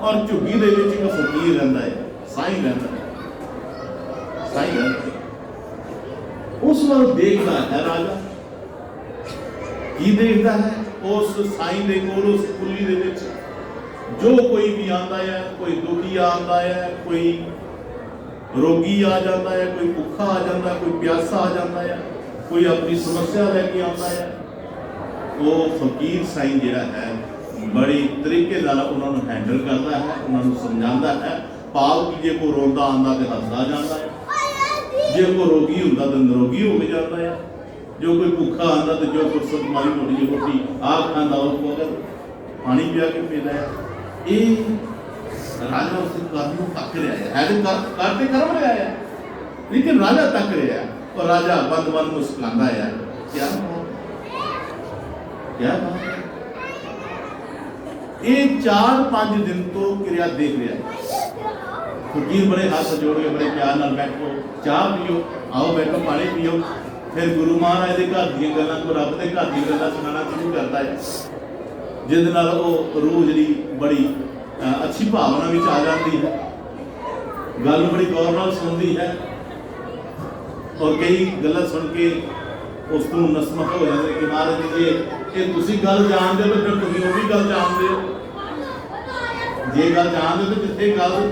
ਔਰ ਝੁੱਗੀ ਦੇ ਵਿੱਚ ਇੱਕ ਫਕੀਰ ਰਹਿੰਦਾ ਹੈ, ਸਾਈਂ ਰਹਿੰਦਾ ਹੈ, ਸਾਈਂ ਰਹਿੰਦਾ ਹੈ। ਉਸ ਵੱਲ ਦੇਖਦਾ ਹੈ ਰਾਜਾ। ਕੀ ਦੇਖਦਾ ਹੈ? ਉਸ ਸਾਈਂ ਦੇ ਕੋਲ ਉਸ ਕੁੱਲੀ ਦੇ ਵਿੱਚ ਜੋ ਕੋਈ ਵੀ ਆਉਂਦਾ ਹੈ, ਕੋਈ ਦੁਖੀ ਆਉਂਦਾ ਹੈ, ਕੋਈ ਰੋਗੀ ਆ ਜਾਂਦਾ ਹੈ, ਕੋਈ ਭੁੱਖਾ ਆ ਜਾਂਦਾ, ਕੋਈ ਪਿਆਸਾ ਆ ਜਾਂਦਾ ਹੈ, ਕੋਈ ਆਪਣੀ ਸਮੱਸਿਆ ਲੈ ਕੇ ਆਉਂਦਾ ਹੈ, ਉਹ ਫਕੀਰ ਸਾਈਂ ਜਿਹੜਾ ਹੈ ਬੜੀ ਤਰੀਕੇ ਨਾਲ ਉਹਨਾਂ ਨੂੰ ਹੈਂਡਲ ਕਰਦਾ ਹੈ, ਉਹਨਾਂ ਨੂੰ ਸਮਝਾਉਂਦਾ ਹੈ। ਭਾਵ ਕਿ ਜੇ ਕੋਈ ਰੋਂਦਾ ਆਉਂਦਾ ਤੇ ਹੱਸਦਾ ਜਾਂਦਾ ਹੈ, ਜੇ ਕੋਈ ਰੋਗੀ ਹੁੰਦਾ ਤਾਂ ਨਿਰੋਗੀ ਹੋ ਜਾਂਦਾ ਹੈ, ਜੋ ਕੋਈ ਭੁੱਖਾ ਆਉਂਦਾ ਤੇ ਜੋ ਫੁਰਸਤ ਮਾਰੀ ਮੋਟੀ ਜਿਹੀ ਰੋਟੀ ਆਪ ਖਾਂਦਾ ਉਹ ਅਗਰ ਪਾਣੀ ਪਿਆ ਕੇ ਪੀਂਦਾ ਹੈ। ਇਹ ਰਾਜਾ ਉਸ ਕਰਮ ਨੂੰ ਤੱਕ ਰਿਹਾ ਹੈ ਤੇ ਕਰਦੇ ਕਰਮ ਰਿਹਾ ਹੈ, ਲੇਕਿਨ ਰਾਜਾ ਤੱਕ ਰਿਹਾ ਹੈ ਔਰ ਰਾਜਾ ਬੰਦ ਮੁਸਕਰਾਉਂਦਾ ਹੈ। ਕਿਆ ਬਾਤ ਹੈ। ਇਹ 4-5 ਦਿਨ ਤੋਂ ਕਿਰਿਆ ਦੇਖ ਰਿਹਾ ਹੈ। ਫਕੀਰ ਬੜੇ ਹੱਥ ਜੋੜ ਕੇ ਬੜੇ ਪਿਆਰ ਨਾਲ ਬੈਠੋ, ਚਾਹ ਪੀਓ, ਆਓ ਬੈਠੋ, ਪਾਣੀ ਪੀਓ। ਫਿਰ ਗੁਰੂ ਮਹਾਰਾਜ ਦੇ ਘਰ ਦੀਆਂ ਗੱਲਾਂ ਤੋਂ ਰੱਬ ਦੇ ਘਰ ਦੀਆਂ ਗੱਲਾਂ ਸੁਣਾਉਣਾ ਸ਼ੁਰੂ ਕਰਦਾ ਹੈ, ਜਿਹਦੇ ਨਾਲ ਉਹ ਰੂਹ ਜਿਹੜੀ ਬੜੀ ਅੱਛੀ ਭਾਵਨਾ ਵਿੱਚ ਆ ਜਾਂਦੀ ਹੈ, ਗੱਲ ਬੜੀ ਗੌਰ ਨਾਲ ਸੁਣਦੀ ਹੈ ਔਰ ਕਈ ਗੱਲਾਂ ਸੁਣ ਕੇ ਉਸ ਤੋਂ ਨਸਮਤ ਹੋ ਜਾਂਦੇ ਕਿ ਮਹਾਰਾਜ ਜੀ ਇਹ ਤੁਸੀਂ ਗੱਲ ਜਾਣਦੇ ਹੋ ਫਿਰ ਤੁਸੀਂ ਉਹ ਵੀ ਗੱਲ ਜਾਣਦੇ ਹੋ। ਜੇ ਗੱਲ ਜਾਣਦੇ ਹੋ ਤਾਂ ਜਿੱਥੇ ਗੱਲ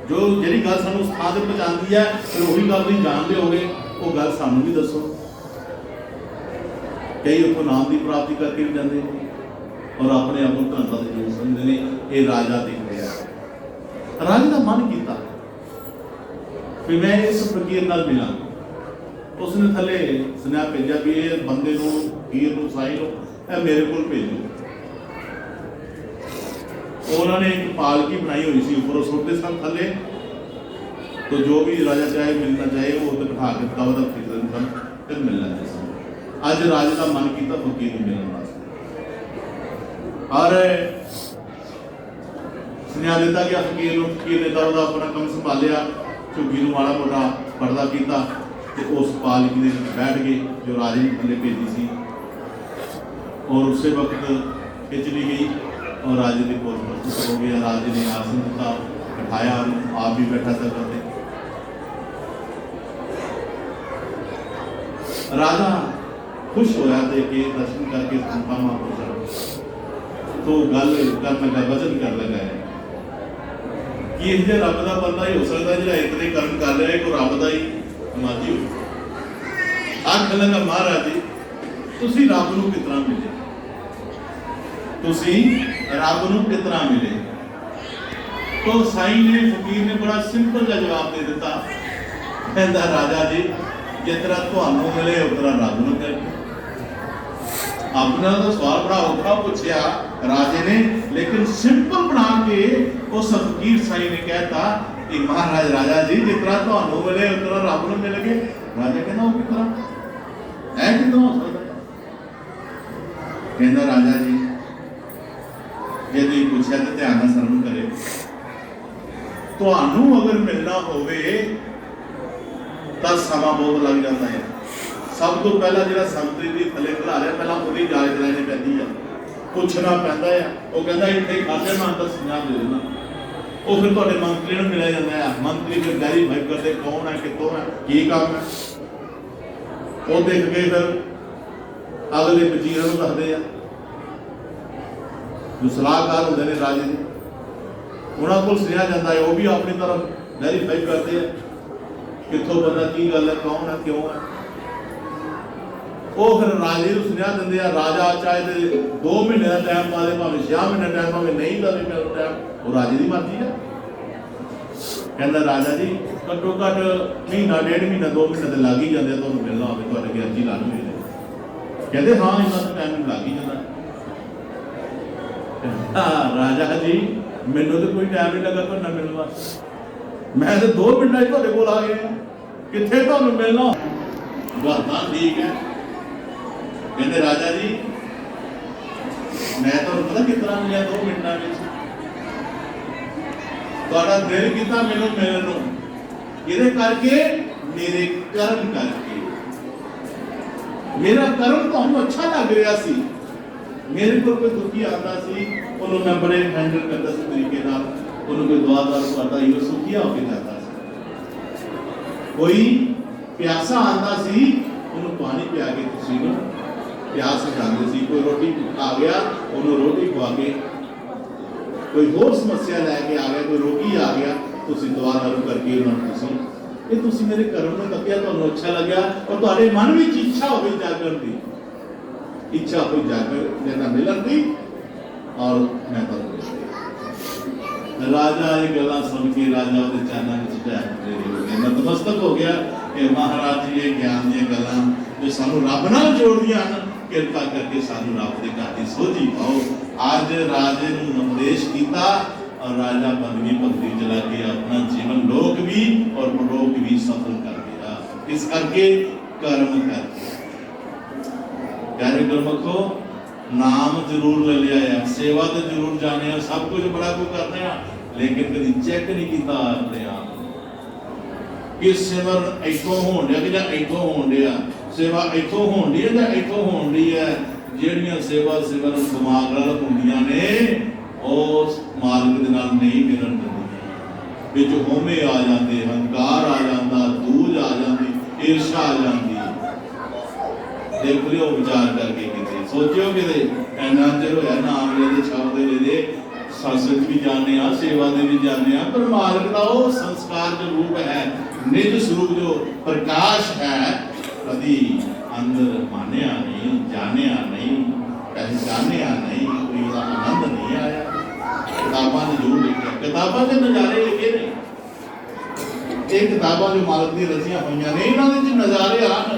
ਜਿਹੜੀ ਗੱਲ ਸਾਨੂੰ ਸਥਾਨ ਤੇ ਪਹੁੰਚਾਉਂਦੀ ਹੈ ਫਿਰ ਉਹੀ ਗੱਲ ਤੁਸੀਂ ਜਾਣਦੇ ਹੋਗੇ, ਉਹ ਗੱਲ ਸਾਨੂੰ ਵੀ ਦੱਸੋ। ਕਈ ਉੱਥੋਂ ਨਾਮ ਦੀ ਪ੍ਰਾਪਤੀ ਕਰਕੇ ਵੀ ਜਾਂਦੇ ਨੇ ਔਰ ਆਪਣੇ ਆਪ ਨੂੰ ਧੰਦਾ ਦੇ ਜੋੜ ਸਮਝਦੇ ਨੇ। ਇਹ ਰਾਜਾ ਦੇਖ ਰਿਹਾ, ਰਾਜੇ ਦਾ ਮਨ ਕੀਤਾ ਵੀ ਮੈਂ ਇਸ ਫਕੀਰ ਨਾਲ ਮਿਲਾਂ। ਉਸਨੇ ਥੱਲੇ ਸੁਨੇਹਾ ਭੇਜਿਆ ਵੀ ਇਹ ਬੰਦੇ ਨੂੰ ਫਕੀਰ ਨੂੰ ਸਾਈਂ ਨੂੰ ਇਹ ਮੇਰੇ ਕੋਲ ਭੇਜੋ। ਉਹਨਾਂ ਨੇ ਇੱਕ ਪਾਲਕੀ ਬਣਾਈ ਹੋਈ ਸੀ, ਉੱਪਰੋਂ ਸੁੱਟਦੇ ਸਨ ਥੱਲੇ, तो जो भी राजा चाहे मिलना चाहे वो उधर बिठा के दवा फिर फिर मिल जाते सन। अज राजे का मन किया फकीर को मिलने वास्ते और सुनिया दिता गया फकीर को। फकीर ने दवा अपना काम संभालिया, झुग्गी माड़ा मोटा पर्दा किया तो उस पालकी के बैठ गए जो राजे ने थले भेजी सी और उस वक्त खिंच ली गई और राजे के कोल हो गया। राजे ने आसन दिता, बिठाया, आप भी बैठा था करते। राजा खुश होया देख के, दर्शन करके संता महापुरुष तो गल कर लगा, वचन कर लगा है कि ये रब का बंदा ही हो सकता है जो इतने कर्म कर रहा है, कोई रब का ही समाजी हो। आख लगा महाराज जी तुसी रब नूं किस तरह मिले? तुसी रब नूं किस तरह मिले। तो साईं ने फकीर ने बड़ा सिंपल सा जवाब दे दिता, कहता राजा जी जिस तरह तुहानू मिले उस तरह रब नूं मिले। अपना तो सवाल बड़ा औखा पूछया राजे ने, लेकिन सिंपल बना के उस फकीर साईं ने कहता कि महाराज राजा जी जिस तरह तुहानू मिले उस तरह रब नूं मिल गए। राजा कहना वो किस तरह है, कितों हो सकता। कहता राजा जी जे तुसीं पूछया तो ध्यान नाल सरवण करे, तुहानू अगर मिलना होवे तां समा बहुत लग जाता है। सब तो पहला जिहड़ा संतरी दी थले खला रहा पहला ओदी इजाजत लैनी पैंदी है, पुछना पैंदा है। वो कहता इत्थे खाते मैं अंदर सुझाव दे देना। वो फिर तुहाडे मंत्री नूं मिलिया जांदा है, मंत्री फिर वेरीफाई करदे कौन है कितों है की काम है। वो देख के फिर अगले वजीरां नूं दसदे आ, जो सलाहकार होंदे ने राजे दे, उन्हां कोल सुनिया जाता है। वो भी अपनी तरफ वेरीफाई करते हैं कितों बंदा की गल है कौन है क्यों है। वो फिर राजे को सुनिया देंगे। राजा चाहे 2 महीने का टाइम पा दे, भावें 6 महीने टाइम पावे नहीं दे टाइम, वो राजे की मर्जी है। कहता राजा जी घट्टो घट महीना 1.5 महीना 2 महीने तो लग ही जाते तुहानू मिलना हो तो अर्जी ला लो। कहते हाँ इन्ना तो टाइम लग ही जाता। राजा जी मैनू तो कोई टाइम नहीं लगा तुहाडे नाल मिलण वास्ते, मैं तो 2 मिनट तुहाडे कोल आ गया, कित्थे तुहानू मिलना। गल ठीक है। कहते राजा जी मैं तुहानू पता किस तरह मिलिया 2 मिनटां विच, तुहाडा दिल कीता मैनू मिलण नूं, इहदे करके मेरे कर्म करके, मेरा कर्म तुहानू अच्छा लग रहा सी। मेरे को कोई दुखी आता सी उन्होंने मैं बड़े हैंडल करता सी तरीके नाल, उन्होंने कोई दुआदार करता ही सुखिया होके जाता सी। कोई प्यासा आता सी उन्होंने पानी पिया के तुसी नूं प्यास बुझाते सी। कोई रोटी आ गया उन्होंने रोटी खवा के, कोई होर समस्या लैके आ गया, कोई रोगी आ गया तुसी दुआ दारू करके उन्होंने तुसी ये तुसी मेरे कर्म नूं तकिया, तुहानू अच्छा लग्या और तुहाडे मन विच इच्छा हो गई जागण दी, इच्छा कोई जाकर लेना मिलन दी और मैं तो राजा ये गल्लां सुन के राजा उहदे चरणों विच ढह नतमस्तक हो गया कि महाराज जी ये ज्ञान दी गल्लां जो सानू रब नाल जोड़दियां हन, किरपा करके सानू रब दे घर दी सोझी पाओ। अज राजे नूं उपदेश कीता और राजा बंदगी भगती चला के अपना जीवन लोक भी और परलोक भी सफल कर गया। इस करके कर्म करके प्यारे गुरमुखो नाम जरूर ले लिया है, सेवा तो जरूर जाने, सब कुछ बड़ा कुछ करने, लेकिन कभी चेक नहीं किया अपने आप कि सिमरन इथों होण दिया कि जां इथों होण दिया, सेवा इथों होण दी है जां इथों होण दी है। ਜਿਹੜੀਆਂ सेवा सिमरन दिमाग नाल ਹੁੰਦੀਆਂ ने उस मार्ग दे नाल नहीं मिलन दिंदियां, विच होमे आ जाते, हंकार आ जाता, दूज आ जाती, ईर्षा आ जाती। देख लियो विचार करके किते सोचियो कि इन्ना चिर होया नाम लेदे शब्द लेदे सत्संग भी जाने आ, सेवा दे भी जाने आ, पर मार्ग का वो संस्कार जो रूप है, निज स्वरूप जो प्रकाश है, कभी अंदर मानिया नहीं, जानिया नहीं, पहचानिया नहीं, कोई आनंद नहीं आया। किताबां ने जरूर लिखा, किताबां के नज़ारे लिखे ने, ये किताबां जो मालिक दी रचियां होईयां ने, इन्हां दे नज़ारे आन,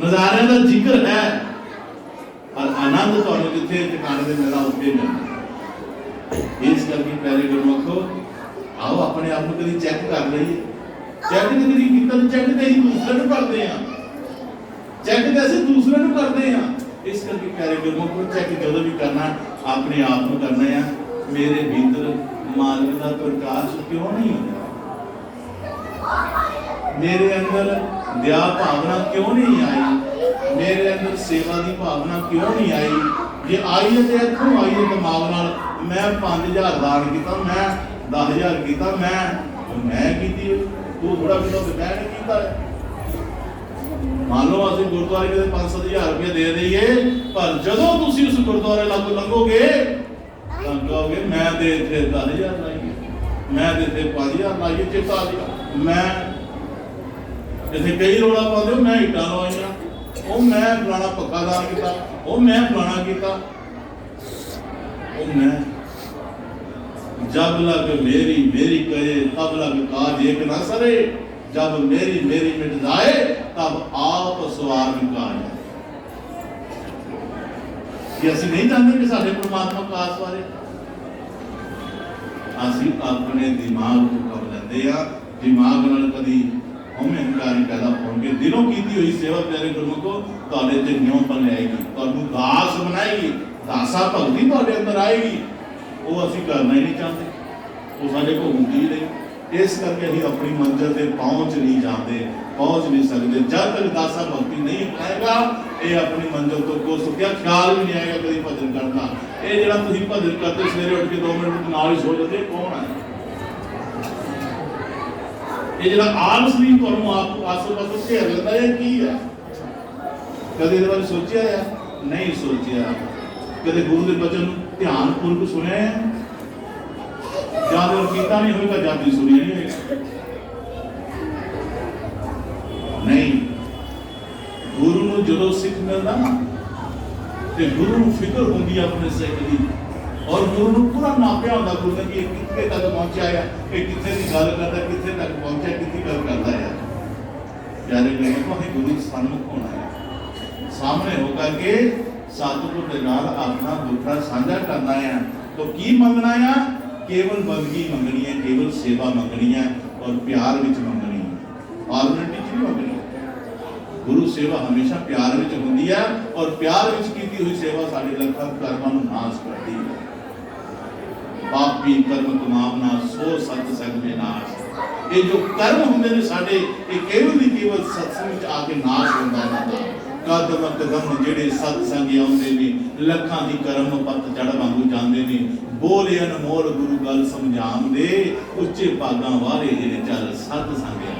नज़ारे का जिक्र है, और आनंद तो जिथे ठिकाने से मिलना उत्थे मिलना। इस करके प्यारे गुरमुखो आओ अपने आप को कभी चेक कर लईए। चेक कभी किया चेक तो असीं दूसरे को करते हैं, चेक तो असीं दूसरे को करते हैं। इस करके प्यारे गुरमुखो चेक जो भी करना अपने आप को करना है, मेरे भीतर मालिक का प्रकाश क्यों नहीं होता, मेरे अंदर दया भावना क्यों नहीं आई, मेरे अंदर सेवा की भावना क्यों नहीं आई। जे आई है तो इतों आई है दिमाग नाल, मैं 5000 दान किया, मैं 10,000 किया, मैं की तू थोड़ा किया तो मैं नहीं किया। मान लो असं गुरुद्वारे के 5-7,000 रुपये दे दईए, पर जदों तुसीं उस गुरुद्वारे लागू लंघोगे तो कहोगे मैं तो इत्थे 10,000 लाइए, मैं तो इत्थे 5,000 लाइए, चेता आ गया मैं जिथे कई रोला पाते हो, मैं ईटा लवाइया, वो मैं फलाना पक्का दान किया, वो मैं फलाना किया। ओ मैं जब लग मेरी मेरी कहे तब लग काज एक न सरे, जब मेरी मेरी मिट जाए तब आप सवार काज। कि ਅਸੀਂ नहीं जानते कि साढ़े परमात्मा काज बारे ਅਸੀਂ अपने दिमाग को कर लेंगे आ। दिमाग नाल कदी हम हंकारी पैदा होंगे। दिलों की हुई सेवा प्यारे गुरु को तुहाडे ते न्यों बनाएगी, तुहानू दास बनाएगी, दासा भगती तुहाडे अंदर आएगी। वो ਅਸੀਂ करना ही नहीं चाहते, वो साडे को हुंदी नहीं। इस करके ਅਸੀਂ अपनी मंजिल ते पहुंच नहीं जाते, पहुंच नहीं सकते। जब तक दासा भक्ति नहीं आएगा ये अपनी मंजिल तो को सुखिया ख्याल भी नहीं आएगा कभी भजन करना। ये जरा तुम भजन करते सवेरे उठ के 2 मिनट नाल ही सो जाते, कौन है ये जरा आलस नहीं तुहानू आप आसो पासों घेर लेंदा है की है? कदे इहदे बारे सोचिया है? नहीं सोचिया। कदे गुरु के वचन ध्यान पूर्वक सुनिया है? जब कीता नहीं होगा जाती सुनी नहीं होगा। नहीं, गुरु नूं जदों सिख मिलदा ना ते गुरु नूं फिक्र होंदी अपने सिख दी, और गुरु नूं पूरा नापिया होंदा गुरु ने कि कित्थे तक पहुंचा है, ये कित्थे दी गल करदा, कित्थे तक पहुंचा, कित्थे गल करदा है। प्यारे गुरु को ही गुरु सन्मुख होना है, सामने होकर के सतगुरु के नाल अपना दुखड़ा साझा करना है। तो की मंगना है? केवल बंदगी मंगनी है, केवल सेवा मंगनी है और प्यार विच मंगनी है, फॉर्मेलिटी नहीं मंगनी। गुरु सेवा हमेशा प्यार विच होंदी है और प्यार विच कीती हुई सेवा साडे लखां कर्मां नूं नाश करदी है। पापी कर्म कमावना सो सत संग में नाश। ये जो कर्म होंदे ने साडे ये केवल ही केवल सत्संग विच आके नाश होंदा है। कदम कदम जेड़े सत्संग आउंदे ने लखां दी कर्म पत जड़ वांगू जांदे ने। बोले अनमोल गुरु गल समझाम दे, उच्चे भागां वाले जेड़े चल सत्संग आ।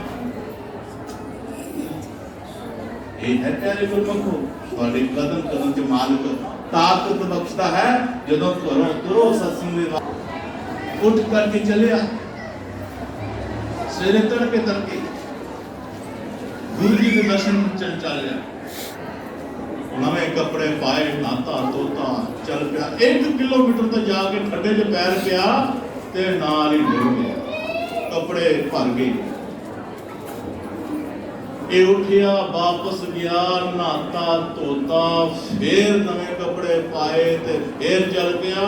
ये है प्यारे गुरमुखो तुहाडे कदम कदम च मालिक ताकत बख्शदा है। जदों घरों तुरो सत्संग दे उठ करके चलिया सवेरे तड़के तड़के गुरु जी के दर्शन चल जा, नवे कपड़े पाए, नाता धोता चल पिया। 1 किलोमीटर तक जाके खड्डे च पैर पिया ते नाल ही डर गया, कपड़े भर गए। ये उठिया वापस गया, नाता धोता, फिर नवे कपड़े पाए ते फिर चल गया।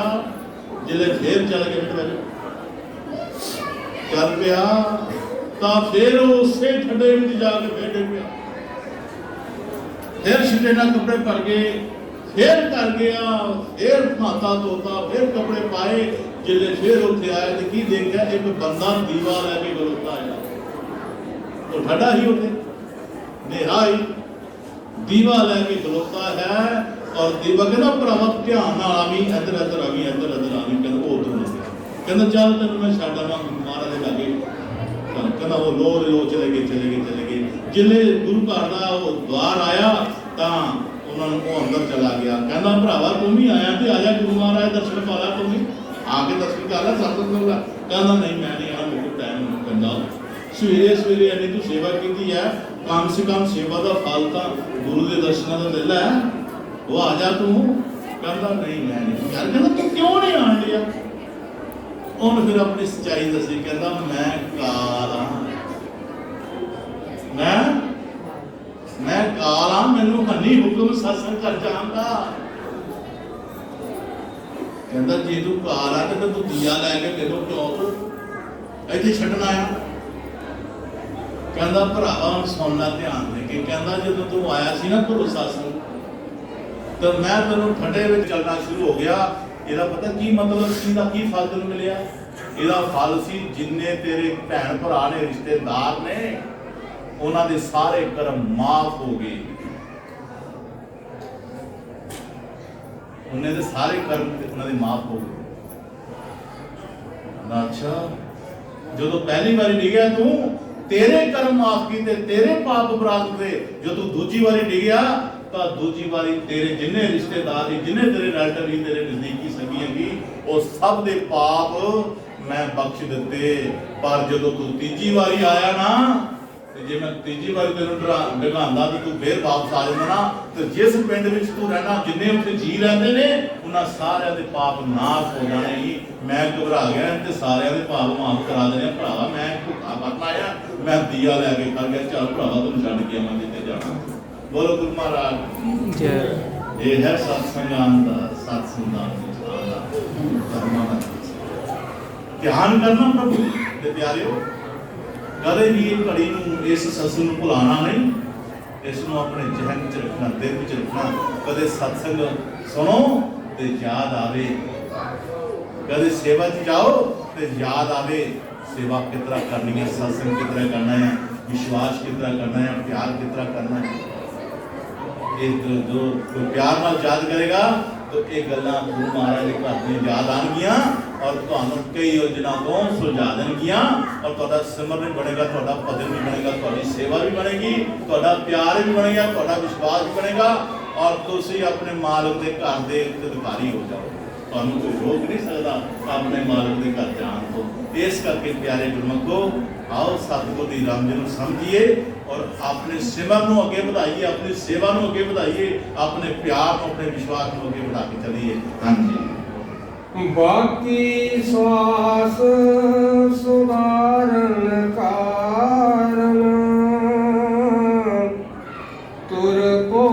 जिले फिर चल गए चल पिया तो फिर उसे खड्डे में जाके फिर डर गया। फिर छिटे ना कपड़े भर गए, फिर कर गया, फिर नाता धोता, फिर कपड़े पाए। जिले फिर उत्थे आए तो की देखा एक बंदा दीवा लैके खलोता है। तो ठंडा ही उठे नेहा ही दीवा लैके खलोता है और दीवा कहना भरावा ध्यान नाल आवी, इधर इधर आवी, इधर इधर आवी। कहना वो उधर हो गया, कहना चल तेन मैं छड्ड आवां महाराज दे लागे। कहना वो लो चले गए। जिले गुरु घर का वो द्वार आया तो उन्होंने अंदर चला गया। कहना भरावा तुम ही आया तो आजा गुरु महाराज दर्शन पा ला, तुम ही आके दर्शन कर ला, सत्संग होगा। कहना नहीं मैं नहीं आना, मेरे को टाइम नहीं। कहना सवेरे सवेरे यानी तू सेवा की है, कम से कम सेवा का फल तो गुरु के दर्शनों का ले लै, वो आ जा तू। कहना नहीं मैं नहीं। यार कहना तू क्यों नहीं आन लिया? उन्होंने फिर अपनी सच्चाई दसी। कहता मैं काला, मैं काला, मैनू हनी हुक्म सत्संग कर जान दा। कहता जे तू काला तो तू दिया लैके मेरे क्यों इत्थे छड्डना आया? कहता भरावा सुनना ध्यान दे के। कहता जो तू आया सी ना घरों सत्संग तो मैं तेनों ठंडे में चलना शुरू हो गया। ਇਹਦਾ पता की मतलब इसका की फल तेन मिलिया? ਇਹਦਾ फल सी जिन्ने तेरे भैन भरा ने रिश्तेदार ने उन्हां दे सारे कर्म माफ हो गए। उन्हें दे सारे कर्म उन्हां दे माफ हो गए। अच्छा जो पहली बारी डिगया तू तेरे कर्म माफ किए, तेरे पाप अपराध थे। जो तू दूजी बारी डिगया तो दूजी बारी तेरे जिन्ने रिश्तेदार जिन्ने तेरे रिलेटिव ही तेरे नजदीकी सगी हैगी वो सब दे पाप मैं बख्श दिते। पर जो तू तीजी बारी आया ना तो जे मैं तीजी बारी तेन डगांदा तो तू फिर वापस आ जाना ना। तो जिस पिंड में तू रहना जिन्ने उत्थे जी रहते ने ਉਹਨਾਂ ਸਾਰਿਆਂ ਦੇ ਪਾਪ ਨਾਸ਼ ਹੋ ਜਾਣੇ ਹੀ। ਮੈਂ ਘਬਰਾ ਗਿਆ ਤੇ ਸਾਰਿਆਂ ਦੇ ਪਾਪ ਮਾਫ ਕਰਾ ਦੇਣੇ। ਭਰਾਵਾ ਮੈਂ ਭੁੱਖਾ ਮਰਨਾ ਆਇਆ, ਮੈਂ ਦੀਆ ਲੈ ਕੇ ਖੜ ਗਿਆ, ਚੱਲ ਭਰਾਵਾ ਤੈਨੂੰ ਛੱਡ ਕੇ ਆਵਾਂ ਜਿੱਥੇ ਜਾਣਾ। ਬੋਲੋ ਗੁਰੂ ਮਹਾਰਾਜ ਜੈ। ਇਹ ਹੈ ਸਤਸੰਗਾਂ ਦਾ, ਸਤਸੰਗਾਂ ਦਾ ਧਰਮਾਂ ਦਾ ਧਿਆਨ ਕਰਨਾ ਪ੍ਰਭੂ ਦੇ ਪਿਆਰਿਓ। ਕਦੇ ਵੀ ਇਹ ਘੜੀ ਨੂੰ, ਇਸ ਸਤਸੰਗ ਨੂੰ ਭੁਲਾਣਾ ਨਹੀਂ, ਇਸ ਨੂੰ ਆਪਣੇ ਜ਼ਿਹਨ 'ਚ ਰੱਖਣਾ, ਦਿਲ ਵਿੱਚ ਰੱਖਣਾ। ਕਦੇ ਸਤਸੰਗ ਸੁਣੋ ਤੇ ਯਾਦ ਆਵੇ, ਕਦੇ ਸੇਵਾ 'ਚ ਜਾਓ ਤੇ ਯਾਦ ਆਵੇ ਸੇਵਾ ਕਿਸ ਤਰ੍ਹਾਂ ਕਰਨੀ ਹੈ, ਸਤਸੰਗ ਕਿਸ ਤਰ੍ਹਾਂ ਕਰਨਾ ਹੈ, ਵਿਸ਼ਵਾਸ ਕਿਸ ਤਰ੍ਹਾਂ करना है, प्यार किस तरह करना है। ये जो प्यार नाल याद करेगा तो ये गल्लां गुरु महाराज के घर में याद आनगियां और तुहानूं कई योजना तो सुलझा देणगियां और तुहाडा सिमरन भी बनेगा, तुहाडा भजन भी बनेगा, तुहाडी सेवा भी बनेगी, तुहाडा प्यार भी बनेगा, तुहाडा विश्वास भी बनेगा और तुसीं अपने मालिक के घर के अधिकारी हो जाओ। ਤੁਹਾਨੂੰ ਕੋਈ ਰੋਕ नहीं सकता अपने मालिक के घर जान तो। इस करके प्यारे गुरमुखो आओ सतगुर की रंग नूं समझिए और अपने सिमर नूं अगे बढ़ाइए, अपनी सेवा नूं अगे बढ़ाइए, अपने प्यार नूं, अपने विश्वास नूं अगे बढ़ा के चलिए। हाँ जी। बाकी श्वास सुधारन कारण तुर को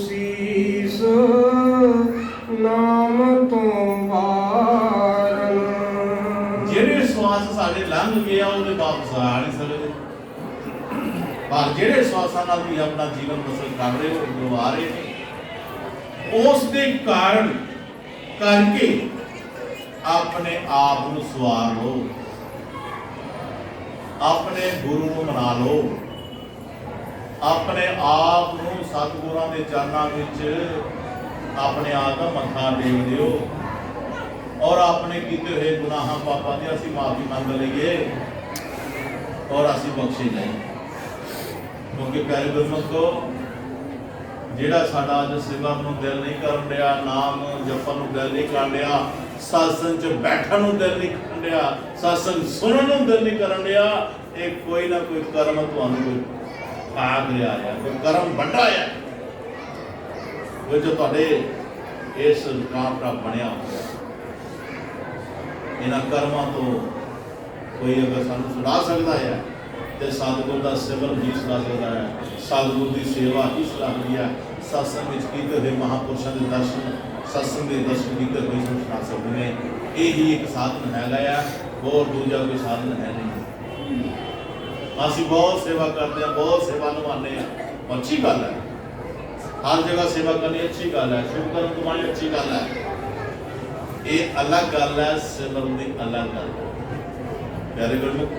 शीस नाम तो वारन। ਜਿਹੜੇ ਸਵਾਸ ਸਾਡੇ ਲੰਘ ਗਏ ਆ ਉਹਦੇ ਵਾਪਸ ਆ ਨਹੀਂ ਸਕਦੇ, ਪਰ ਜਿਹੜੇ ਸਵਾਸਾਂ ਨਾਲ ਵੀ ਆਪਣਾ ਜੀਵਨ ਬਸਰ ਕਰ ਰਹੇ ਹੋ, ਜੋ ਆ ਰਹੇ ਨੇ, ਉਸ ਦੇ ਕਾਰਨ ਕਰਕੇ ਆਪਣੇ ਆਪ ਨੂੰ ਸਵਾਰ ਲਓ, ਆਪਣੇ ਗੁਰੂ ਨੂੰ ਮਨਾ ਲਓ, ਆਪਣੇ ਆਪ ਨੂੰ ਸਤਿਗੁਰਾਂ ਦੇ ਚਰਨਾਂ ਵਿੱਚ अपने आप का मत्था टेक दिओ और अपने किए हुए गुनाहां पापां दी असीं माफी मंग लईए और असीं बख्शे जाइए। क्योंकि प्यारे गुरमुखो जिहड़ा साडा अज सेवा नूं दिल नहीं करन दिया, नाम जपण नूं दिल नहीं करन दिया, सत्संग च बैठण नूं दिल नहीं करन दिया, सत्संग सुनण नूं दिल नहीं करन दिया, ये कोई ना कोई कर्म तुहानूं कोई खा लिया है, कोई कर्म वड्डा है जो तुहाडे इस काम का बनया होया। इन्हां कर्मां तो कोई अगर सानूं छुड़ा सकता है तो सतगुर का सिमरन ही छुड़ा सकता है, सतगुर की सेवा ही छुड़ाती है। सत्संग में कीते हुए महापुरुषों के दर्शन, सत्संग के दर्शन कीते हुए छुड़ा सकते हैं। यही एक साधन है, और दूजा कोई साधन है नहीं। असीं बहुत सेवा करते हैं, बहुत सेवा निभाते हैं, अच्छी गल है, हर जगह सेवा करनी अच्छी गल है, शुभ कर्म कमानी अच्छी गल है। ये अलग गल है, सिमरन की अलग गल है। प्यारे गुरमुख,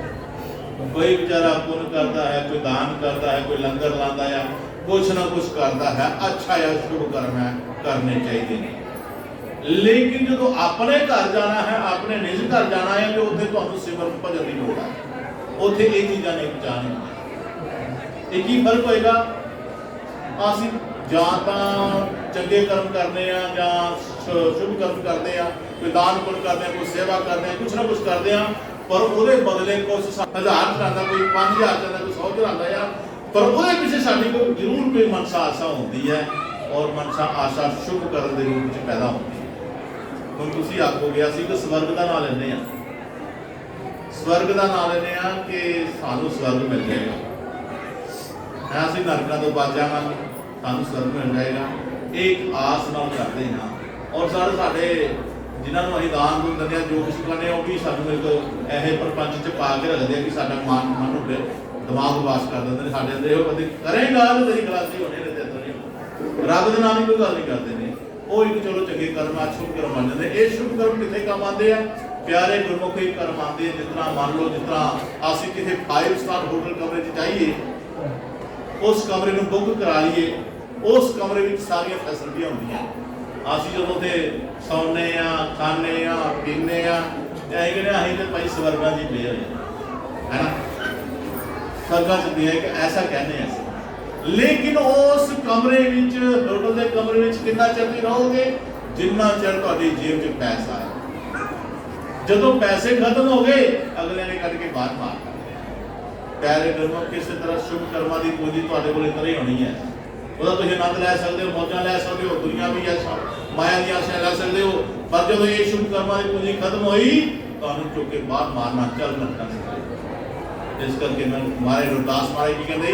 कोई बेचारा पुण्य करता है, कोई दान करता है, कोई लंगर लाता है, कुछ ना कुछ करता है, अच्छा है, शुभ कर्म है, करने चाहिए नहीं। लेकिन जो अपने घर जाना है, अपने निज घर जाना है, जो उत्थे तुहानूं सिमरन भजन की लोड़ है, उत्थे ये चीज़ां नहीं पहुँचानी। एक ही फर्क होएगा, असीं ਜਾਂ ਤਾਂ ਚੰਗੇ ਕਰਮ ਕਰਨੇ ਆ ਜਾਂ ਸ਼ੁਭ ਕਰਮ ਕਰਦੇ ਆ, ਕੋਈ ਦਾਨ ਪੁੰਨ ਕਰਦੇ ਆ, ਕੋਈ ਸੇਵਾ ਕਰਦੇ ਆ, ਕੁਛ ਨਾ ਕੁਛ ਕਰਦੇ ਆ, ਪਰ ਉਹਦੇ ਬਦਲੇ ਕੁਛ 1000 ਚੜਾਉਂਦਾ, ਕੋਈ 5000 ਚੜਾਉਂਦਾ, ਕੋਈ 100 ਚੜਾਉਂਦਾ ਆ, ਪਰ ਉਹਦੇ ਪਿੱਛੇ ਸਾਡੀ ਕੋਈ ਜ਼ਰੂਰ ਕੋਈ ਮਨਸਾ ਆਸਾ ਹੁੰਦੀ ਹੈ ਔਰ ਮਨਸਾ ਆਸਾ ਸ਼ੁਭ ਕਰਨ ਦੇ ਰੂਪ ਵਿੱਚ ਪੈਦਾ ਹੁੰਦੀ ਹੈ। ਹੁਣ ਤੁਸੀਂ ਆਖੋਗੇ ਅਸੀਂ ਕਿ ਸਵਰਗ ਦਾ ਨਾਂ ਲੈਂਦੇ ਆ, ਸਵਰਗ ਦਾ ਨਾਂ ਲੈਂਦੇ ਆ ਕਿ ਸਾਨੂੰ ਸਵਰਗ ਮਿਲ ਜਾਏਗਾ, ਅਸੀਂ ਨਰਕਾਂ ਤੋਂ ਬਚ ਜਾਵਾਂਗੇ, ਸਾਨੂੰ ਸਵਰਗ ਮਿਲ ਜਾਏਗਾ, एक आस नाल करते हैं। और साढ़े जिन्होंने अं दान दून दिंदे जो कुछ करने वो भी सानू एक ऐसे प्रपंच च पा के रखते हैं कि साडा मन दिमाग वाश कर देंगे, साढ़े अंदर यो बंदे करेगा तो तेरी खलासी होनी नहीं, तेरे नहीं रब के नाम ही कोई गल नहीं करते हैं। वो एक चलो चंगे कर्म शुभ कर्म बन जाते। ये शुभ कर्म कितने काम आते हैं प्यारे गुरमुख, ही कर्म आते हैं जितना मान लो जितना असीं किसी 5 स्टार होटल कमरे चाहिए उस कमरे में बुक करा लीए, उस कमरे में सारिया फैसिलिटियां होंदियां। असीं जदों ते सौने आ खाने आ पीने आ कहने असीं तो भाई स्वर्गां दी पे है ना, स्वर्गां च दिए कि ऐसा कहने हैं। लेकिन उस कमरे विच होटल के कमरे विच कितना चिर रहोगे जिन्ना चिर तुहाडी जेब च पैसा है। जदों पैसे खत्म हो गए अगले ने कट के बाहर मार प्यारे गुरमुख, किसी तरह शुभ कर्मां दी पूंजी तुहाडे कोल इतनी होनी है, ਉਹਦਾ ਤੁਸੀਂ ਆਨੰਦ ਲੈ ਸਕਦੇ ਹੋ, ਮੌਜਾਂ ਲੈ ਸਕਦੇ ਹੋ, ਦੁਨੀਆ ਵੀ ਹੈ, माया दी आशा लै सकते हो, पर जो ये शुभ कर्मां की पूंजी खत्म हुई तुहानूं चुक के बाहर मारना चल नरकां दे। इस करके मैं महाराज रविदास महाराज जी कहते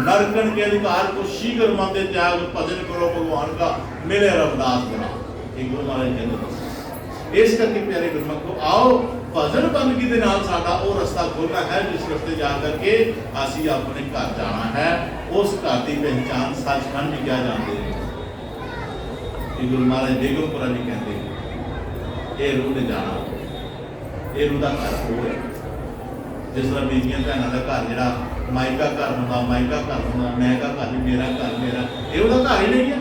नरकन के अधिकार को शीघ्र मंदे त्याग भजन करो भगवान का मिले रविदास बना। ये गुरु महाराज कहते इस करके प्यारे गुरमुख को आओ भजन बंदगी के नाल साडा वो रास्ता खोलना है जिस रास्ते जा करके असीं अपने घर जाना है। उस घर की पहचान सचखंड क्या जानते हैं। गुरु महाराज बेगमपुरा जी कहते ये रूह ने जाना ये रूह का घर वो है। जिस तरह बीबियां भैनों का घर जरा मायका घर होंदा मायका घर होंदा मैं का घर मेरा घर मेरा ये उसका घर ही नहीं है,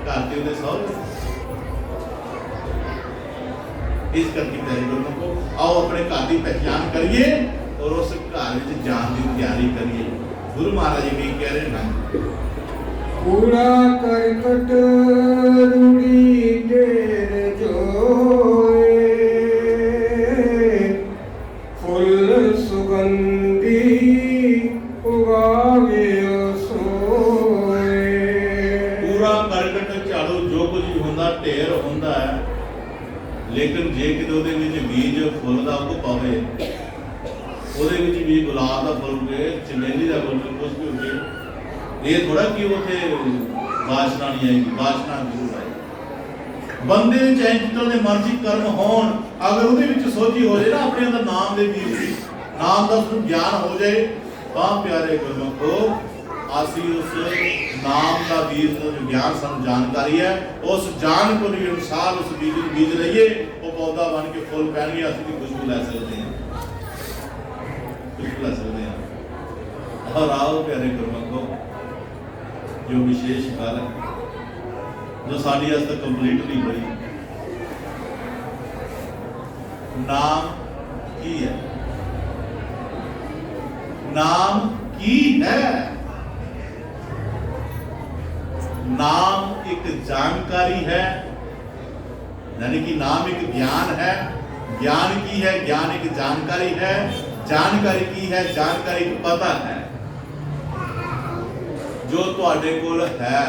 घर तो उसके सौरे। इस करके प्यारे गुरु को आओ अपने घर की पहचान करिए और उस घर में जान की तैयारी करिए। गुरु महाराज जी भी कह रहे हैं कूड़ा करकट रूड़ी ढेर जोए फुल सुगंधी उगावे सोए। पूरा करकट झाड़ू जो कुछ भी होंदा ढेर होंदा है, लेकिन जे किते ਉਹਦੇ ਵਿੱਚ बीज फुल ਦਾ ਉਹ ਪਾਵੇ ਉਹਦੇ ਵਿੱਚ ਵੀ ਗੁਲਾਬ ਦਾ ਫੁੱਲ ਹੋਵੇ ਚਮੇਲੀ ਦਾ ਫੁੱਲ ਕੁਝ ਵੀ ਹੋਵੇ ये थोड़ा कि उसे वासना नहीं आएगी, वासना जरूर आएगी। बंदे चाहे जितने मर्जी कर्म होन अगर ਉਹਦੇ ਵਿੱਚ ਸੋਝੀ ਹੋ ਜਾਏ ना अपने अंदर नाम ਦੇ ਵੀਰ ਦੀ नाम ਦਾ ਉਸ ਗਿਆਨ ਹੋ ਜਾਏ ਤਾਂ ਪਿਆਰੇ ਗੁਰਮੁਖੋ ਅਸੀਂ ਉਸ नाम ਦਾ ਵੀਰ ਦਾ ਜੋ ਗਿਆਨ ਸਾਨੂੰ ਜਾਣਕਾਰੀ ਹੈ ਉਸ ਜਾਣ ਕੋ ਦੇ ਅਨੁਸਾਰ ਉਸ ਬੀਜ ਨੂੰ ਬੀਜ ਲਈਏ ਉਹ ਪੌਦਾ ਬਣ ਕੇ ਫੁੱਲ ਪੈਣਗੇ। ਅਸੀਂ ਵੀ ਖੁਸ਼ਬੂ ਲੈ ਸਕਦੇ ਹਾਂ, ਖੁਸ਼ਬੂ ਲੈ ਸਕਦੇ ਹਾਂ। और आओ प्यारे गुरमुखो जो विशेष गल है जो साड़ी अज तक कंप्लीट नहीं हुई, नाम की है। नाम की है, नाम एक जानकारी है, यानी कि नाम एक ज्ञान है। ज्ञान की है, ज्ञान एक जानकारी है, जानकारी की है, जानकारी एक पता है जो तुहाडे कोल है।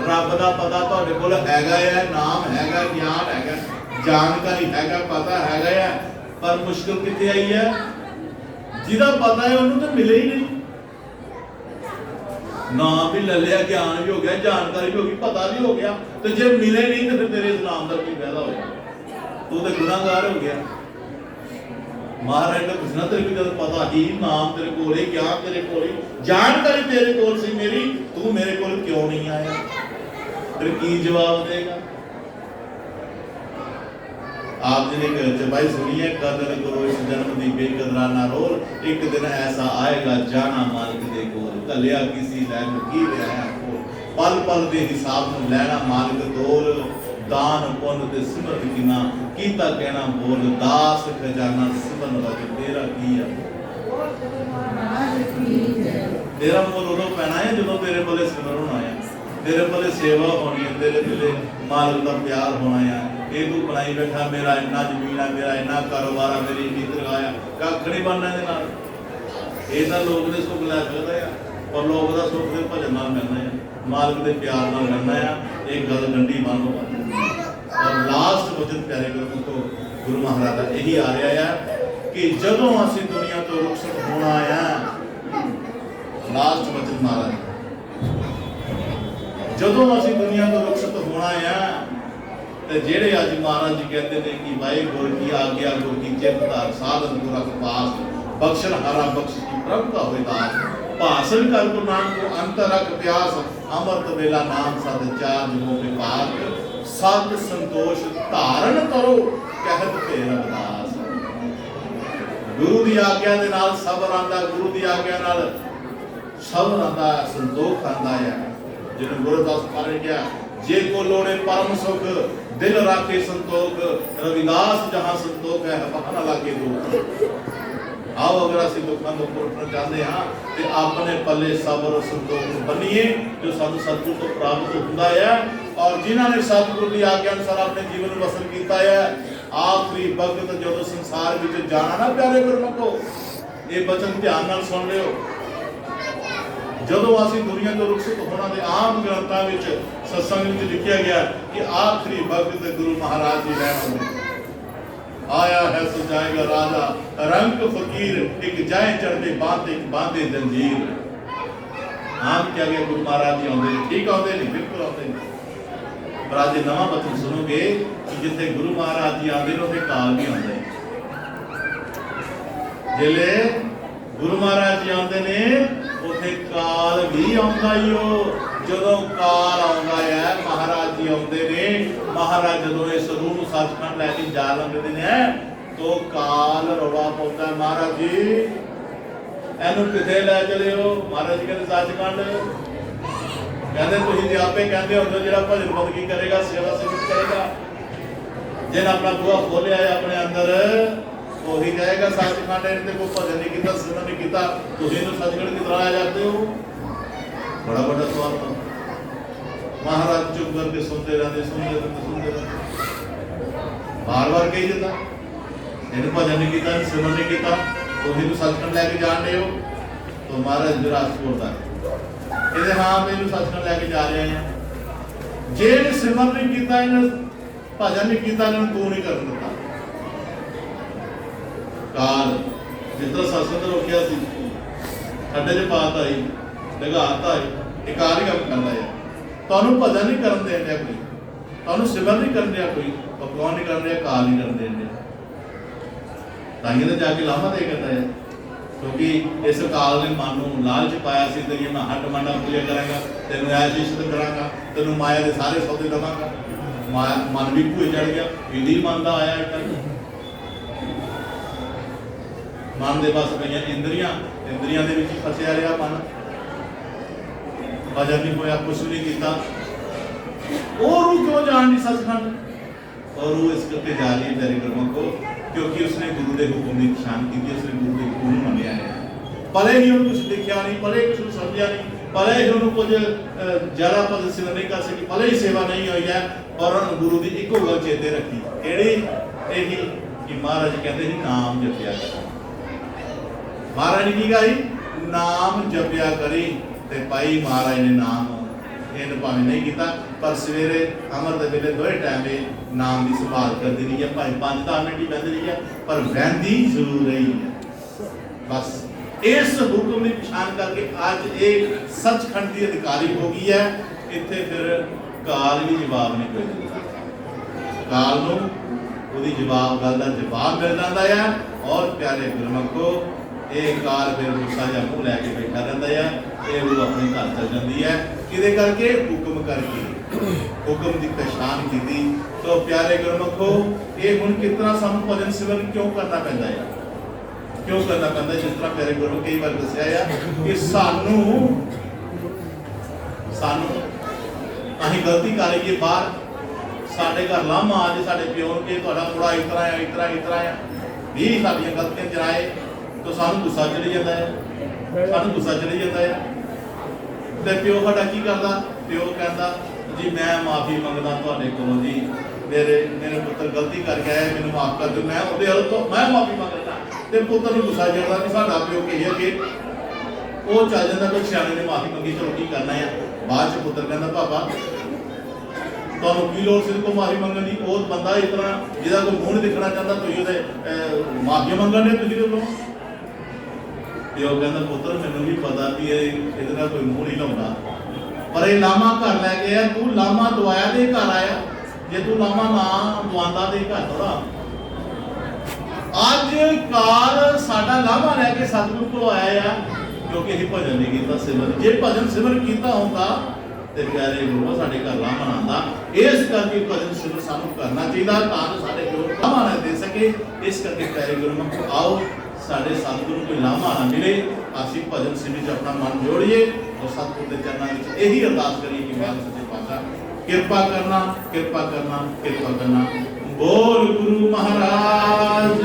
रब दा पता तुहाडे कोल हैगा है, नाम हैगा, ज्ञान हैगा, जानकारी हैगा, पता हैगा है, पर मुश्किल कितने आई है जिहदा पता है उन्होंने तो मिले ही नहीं। नाम भी ले लिया, ज्ञान भी हो गया, जानकारी भी हो गई, पता भी हो गया, तो जे मिले नहीं तो फिर तेरे इस्लाम का की फायदा होया, तू तो गुनाहगार हो गया। महाराज ने पूछना तेरे को जब पता ही नाम तेरे कोल ही, ज्ञान तेरे कोल ही, जानकारी तेरे कोल सी मेरी, तू मेरे कोल क्यों नहीं आया? फिर की जवाब देगा? आप जी ने चबाई सुनी है कदर करो इस जन्म दी बेकदरा ना रोल, एक दिन ऐसा आएगा जाना मालिक दे कोल, कलिया किसी लैन की रहा कोल, पल पल दे हिसाब में लेना मालिक तोल, दान पुण्य ते सिमरत किना कीता कहना बोल, दास खजाना सिमरन वज तेरा की है। तेरा मोल उदों पैना है जो तेरे भले सिमरन आया, तेरे भले सेवा होनी है, तेरे भले मालिक का प्यार होना है। ये तू बनाई बैठा मेरा इन्ना जमीन है, मेरा इन्ना कारोबार है, मेरी इन्नी तनख्वाह है, कख नहीं बनना ये नाल। ये तो लोग ने सुख लै सकते हैं और लोग का सुख के भजन नाल मिलना है, मालिक के प्यार नाल मिलना है। एक गल गंढी बन हो और लास्ट वचन प्यारे गुरु को गुरु महाराज का यही आ रहा है कि जदों असीं दुनिया तो रुखसत होना है, लास्ट वचन महाराज जदों असीं दुनिया तो रुखसत होना है ते जेड़े अज महाराज जी कहते हैं कि भाई गुर की आज्ञा गुर की चिंता साधन गुर के पास बख्शन हरा बख्श की प्रभु का होए दास, भाषण कर गुरु नाम को अंतर रख प्यास, अमृत वेला नाम सद चार जुगों के पाक, सत संतोष धारण करो कहत फेर अरदास। गुरु की आज्ञा दे नाल सबर आंदा, गुरु की आज्ञा नाल सबर आंदा, संतोख आंदा है। जिन्हें गुरुदास महाराज क्या जे को लोड़े परम सुख दिल राखे संतोख, रविदास जहां संतोख है वहां ना लागे दुख। आओ अगर असं दुखों को उठना चाहते हाँ तो अपने पल्ले सबर और संतोष बनीए जो सानू सतगुरु तो प्राप्त होता है। और जिन्होंने सतगुरु की आज्ञा अनुसार अपने जीवन बसर किया है, आखिरी वक्त जो संसार में जाना ना प्यारे गुरमुखो, ये वचन ध्यान नाल सुन लियो। ਜਦੋਂ ਅਸੀਂ ਦੁਨੀਆ ਤੋਂ ਰੁਖਸਤ ਹੋਣਾ ਦੇ ਆਮ ਗ੍ਰੰਥਾਂ ਵਿੱਚ ਸਤਸੰਗ ਵਿੱਚ ਲਿਖਿਆ ਗਿਆ ਕਿ ਆਖਰੀ ਵਕਤ ਗੁਰੂ ਮਹਾਰਾਜ ਜੀ ਰਹਿਣ ਹੋਏ आया है सजाएगा राजा रंग फकीर एक जाए चढ़ते बांधे जंजीर। आम क्या गया गुरु महाराज जी आते ठीक आते नहीं बिल्कुल आते नहीं पर आज नवा बचन सुनोगे कि जिथे गुरु महाराज जी आते हैं उत्थे काल भी आते जिले गुरु महाराज जी आते ने उत्थे काल भी आता ही हो ਜਦੋਂ ਕਾਲ ਆਉਂਦਾ ਹੈ ਮਹਾਰਾਜ ਜੀ ਆਉਂਦੇ ਨੇ ਮਹਾਰਾਜ ਜਦੋਂ ਇਸ ਰੂਹ ਨੂੰ ਸੱਚਖੰਡ ਲੈ ਕੇ ਜਾ ਲੰਘਦੇ ਨੇ ਤੋ ਕਾਲ ਰੌਲਾ ਪਾਉਂਦਾ ਮਹਾਰਾਜ ਜੀ ਇਹਨੂੰ ਕਿੱਥੇ ਲੈ ਚਲੇ ਹੋ ਮਹਾਰਾਜ ਜੀ ਕਹਿੰਦੇ ਸੱਚਖੰਡ ਕਹਿੰਦੇ ਤੁਸੀਂ ਤੇ ਆਪੇ ਕਹਿੰਦੇ ਹੋ ਜਿਹੜਾ ਭਜਨ ਬੰਦਗੀ ਕਰੇਗਾ ਸੇਵਾ ਸਿਮਰਨ ਕਰੇਗਾ ਜਿਹਨੇ ਆਪਣਾ ਬੂਹਾ ਖੋਲਿਆ ਹੈ ਆਪਣੇ ਅੰਦਰ ਉਹੀ ਜਾਏਗਾ ਸੱਚਖੰਡ ਇਹਨੇ ਤੇ ਕੋਈ ਭਜਨ ਨਹੀਂ ਕੀਤਾ ਸਿਮਰਨ ਨਹੀਂ ਕੀਤਾ ਤੁਸੀਂ ਇਹਨੂੰ ਸੱਚਖੰਡ ਕਿਸ ਤਰ੍ਹਾਂ ਆ ਜਾਂਦੇ ਹੋ बड़ा बड़ा सवाल था महाराज चुप करके सुनते रहते बार बार कही देता इन भजन नहीं किया सिमरन नहीं किया तो ही सचखंड लैके जान रहे हो तो महाराज विराज बोलता है हाँ मैं सचखंड लैके जा रहे हैं जे सिमरन नहीं किया इन भजन नहीं किया इन्होंने तू नहीं कर देता काल जिस तरह सत्संग रोकिया खड्डे च पाता ही लघाता है एक कार ही काम करता है ਤੁਹਾਨੂੰ ਭਜਨ ਨਹੀਂ ਕਰਨ ਦੇ ਰਿਹਾ ਕੋਈ ਤੁਹਾਨੂੰ ਸਿਮਰਨ ਨਹੀਂ ਕਰਨ ਰਿਹਾ ਕੋਈ ਪਕਵਾਨ ਨਹੀਂ ਕਰਨ ਰਿਹਾ ਕਾਲ ਨਹੀਂ ਕਰਨ ਦੇ ਰਿਹਾ ਤਾਂ ਇਹ ਤਾਂ ਜਾ ਕੇ ਲਾਮਾ ਦੇ ਕਰਦਾ ਹੈ ਕਿਉਂਕਿ ਇਸ ਕਾਲ ਨੇ ਮਨ ਨੂੰ ਲਾਲਚ ਪਾਇਆ ਸੀ ਤੇਰੀ ਮੈਂ ਹੱਟ ਮੰਡਾ ਪੂਜਾ ਕਰਾਂਗਾ ਤੈਨੂੰ ਐਸ਼ ਇਸ਼ਤ ਕਰਾਂਗਾ ਤੈਨੂੰ ਮਾਇਆ ਦੇ ਸਾਰੇ ਸੌਦੇ ਦਵਾਂਗਾ ਮਨ ਵੀ ਭੂਏ ਚੜ ਗਿਆ ਇਹਦੀ ਮਨ ਦਾ ਆਇਆ ਇੱਕ ਮਨ ਦੇ ਬਸ ਪਈਆਂ ਇੰਦਰੀਆਂ ਦੇ ਵਿੱਚ ਫਸਿਆ ਰਿਹਾ ਮਨ भजन नहीं होया कुछ नहीं किया और रूह क्यों जान नहीं सचखंड और रूह इस करके जा रही है तेरे कर्मों को क्योंकि उसने गुरु के हुक्म की शान की उसने गुरु के हुक्म मनिया है भले ही उन्होंने कुछ देखा नहीं भले कुछ समझा नहीं भले ही उन्होंने कुछ जरा पद सेवा नहीं कर सकी भले ही सेवा नहीं हुई है पर उन्होंने गुरु की एक गल चेते रखी यही कि महाराज कहते हैं नाम जपिया कर महाराज ने की कहा नाम जपिया करी ते पाई महाराज ने नाम इन भावें नहीं किया पर सवेरे अमृत वेले दोए टाइम नाम की संभाल करती रही है भाई 5-10 मिनट ही बहती रही है पर बहती जरूर रही है बस इस हुक्म की पछाण करके आज एक सचखंड की अधिकारी हो गई है इत्थे फिर काल भी जवाब नहीं कोई देता काल नूं ओहदी जवाब गल दा जवाब मिल जाता है और प्यारे गुरमुखो ਇਹ ਕਾਰ ਫਿਰ ਗੁੱਸਾ ਜਾਂ ਮੂੰਹ ਲੈ ਕੇ ਬੈਠਾ ਰਹਿੰਦਾ ਹੈ ਇਹ ਉਹ ਆਪਣੇ ਘਰ ਚਲ ਜਾਂਦੀ ਹੈ ਕਿਹਦੇ ਕਰਕੇ ਹੁਕਮ ਕਰਕੇ ਹੁਕਮ ਦੀ ਪਛਾਣ ਕੀਤੀ ਤੋ ਪਿਆਰੇ ਗੁਰਮੁਖੋ ਇਹ ਹੁਣ ਕਿਤਨਾ ਸਾਨੂੰ ਭਜਨ ਸਿਮਰਨ ਕਿਉਂ ਕਰਨਾ ਪੈਂਦਾ ਹੈ ਕਿਉਂ ਕਰਨਾ ਪੈਂਦਾ ਜਿਸ ਤਰ੍ਹਾਂ ਪਿਆਰੇ ਗੁਰੂ ਕਈ ਵਾਰ ਦੱਸਿਆ ਹੈ ਕਿ ਸਾਨੂੰ ਅਸੀਂ ਗਲਤੀ ਕਰ ਲਈਏ ਬਾਹਰ ਸਾਡੇ ਘਰ ਲਾਮਾ ਆ ਜੇ ਸਾਡੇ ਪਿਓ ਕੇ ਤੁਹਾਡਾ ਮੁੰਡਾ ਇਸ ਤਰ੍ਹਾਂ ਆ ਵੀ ਸਾਡੀਆਂ ਗਲਤੀਆਂ ਜਰਾਏ तो सानू गुस्सा चढ़ी जाता है ते प्यो साडा की करदा प्यो कहंदा जी मैं माफी मंगदा तुहाडे कोलों जी मेरे पुत्र गलती करके आया मैनूं माफ कर दो मैं उहदे हल तो मैं माफी मंगदा ते पुत्र नूं गुस्सा चढ़दा कि साडा प्यो कही अगे वो चल जांदा कोई सियाणे ने माफी मंगी चलो की करना है बाद च पुत्र कहंदा पापा तुहानूं की लोड़ सी को माफी मंगण दी वो बंदा इस तरह जिहदा कोई मूंह नहीं दिखना चाहता तुसीं उहदे माफी मंगण दे तुसीं कोलों ਤੇ ਉਹ ਕਹਿੰਦਾ ਪੁੱਤਰ ਮੈਨੂੰ ਵੀ ਪਤਾ ਵੀ ਇਹਦੇ ਨਾਲ ਕੋਈ ਮੂੰਹ ਨਹੀਂ ਲਾਉਂਦਾ ਪਰ ਇਹ ਲਾਮਾ ਘਰ ਲੈ ਕੇ ਆ ਤੂੰ ਲਾਮਾ ਦਵਾਇਆ ਤੇ ਘਰ ਆਇਆ ਜੇ ਤੂੰ ਲਾਮਾ ਨਾ ਦਵਾਉਂਦਾ ਤੇ ਘਰ ਥੋੜਾ ਅੱਜ ਕਾਲ ਸਾਡਾ ਲਾਮਾ ਲੈ ਕੇ ਸਤਿਗੁਰੂ ਕੋਲ ਆਇਆ ਆ ਕਿਉਂਕਿ ਅਸੀਂ ਭਜਨ ਨਹੀਂ ਕੀਤਾ ਸਿਮਰਨ ਜੇ ਭਜਨ ਸਿਮਰਨ ਕੀਤਾ ਹੁੰਦਾ ਤੇ ਪਿਆਰੇ ਗੁਰੂ ਸਾਡੇ ਘਰ ਲਾਮਾ ਆਉਂਦਾ ਇਸ ਕਰਕੇ ਭਜਨ ਸਿਮਰਨ ਸਾਨੂੰ ਕਰਨਾ ਚਾਹੀਦਾ ਤਾਂ ਸਾਡੇ ਕੋਲ ਲਾਮਾ ਨਾ ਦੇ ਸਕੇ ਇਸ ਕਰਕੇ ਪਿਆਰੇ ਗੁਰੂ ਆਓ ਸਾਡੇ ਸਤਿਗੁਰੂ ਕੋਈ ਲਾਮਾ ਨਾ ਮਿਲੇ ਅਸੀਂ ਭਜਨ ਸਿਮਰਨ 'ਚ ਆਪਣਾ ਮਨ ਜੋੜੀਏ ਔਰ ਸਤਿਗੁਰ ਦੇ ਚਰਨਾਂ ਵਿੱਚ ਇਹੀ ਅਰਦਾਸ ਕਰੀਏ ਕਿ ਮਹਾਰਾਜ ਸੱਚੇ ਪਾਤਸ਼ਾਹ ਕਿਰਪਾ ਕਰਨਾ ਬੋਲ ਗੁਰੂ ਮਹਾਰਾਜ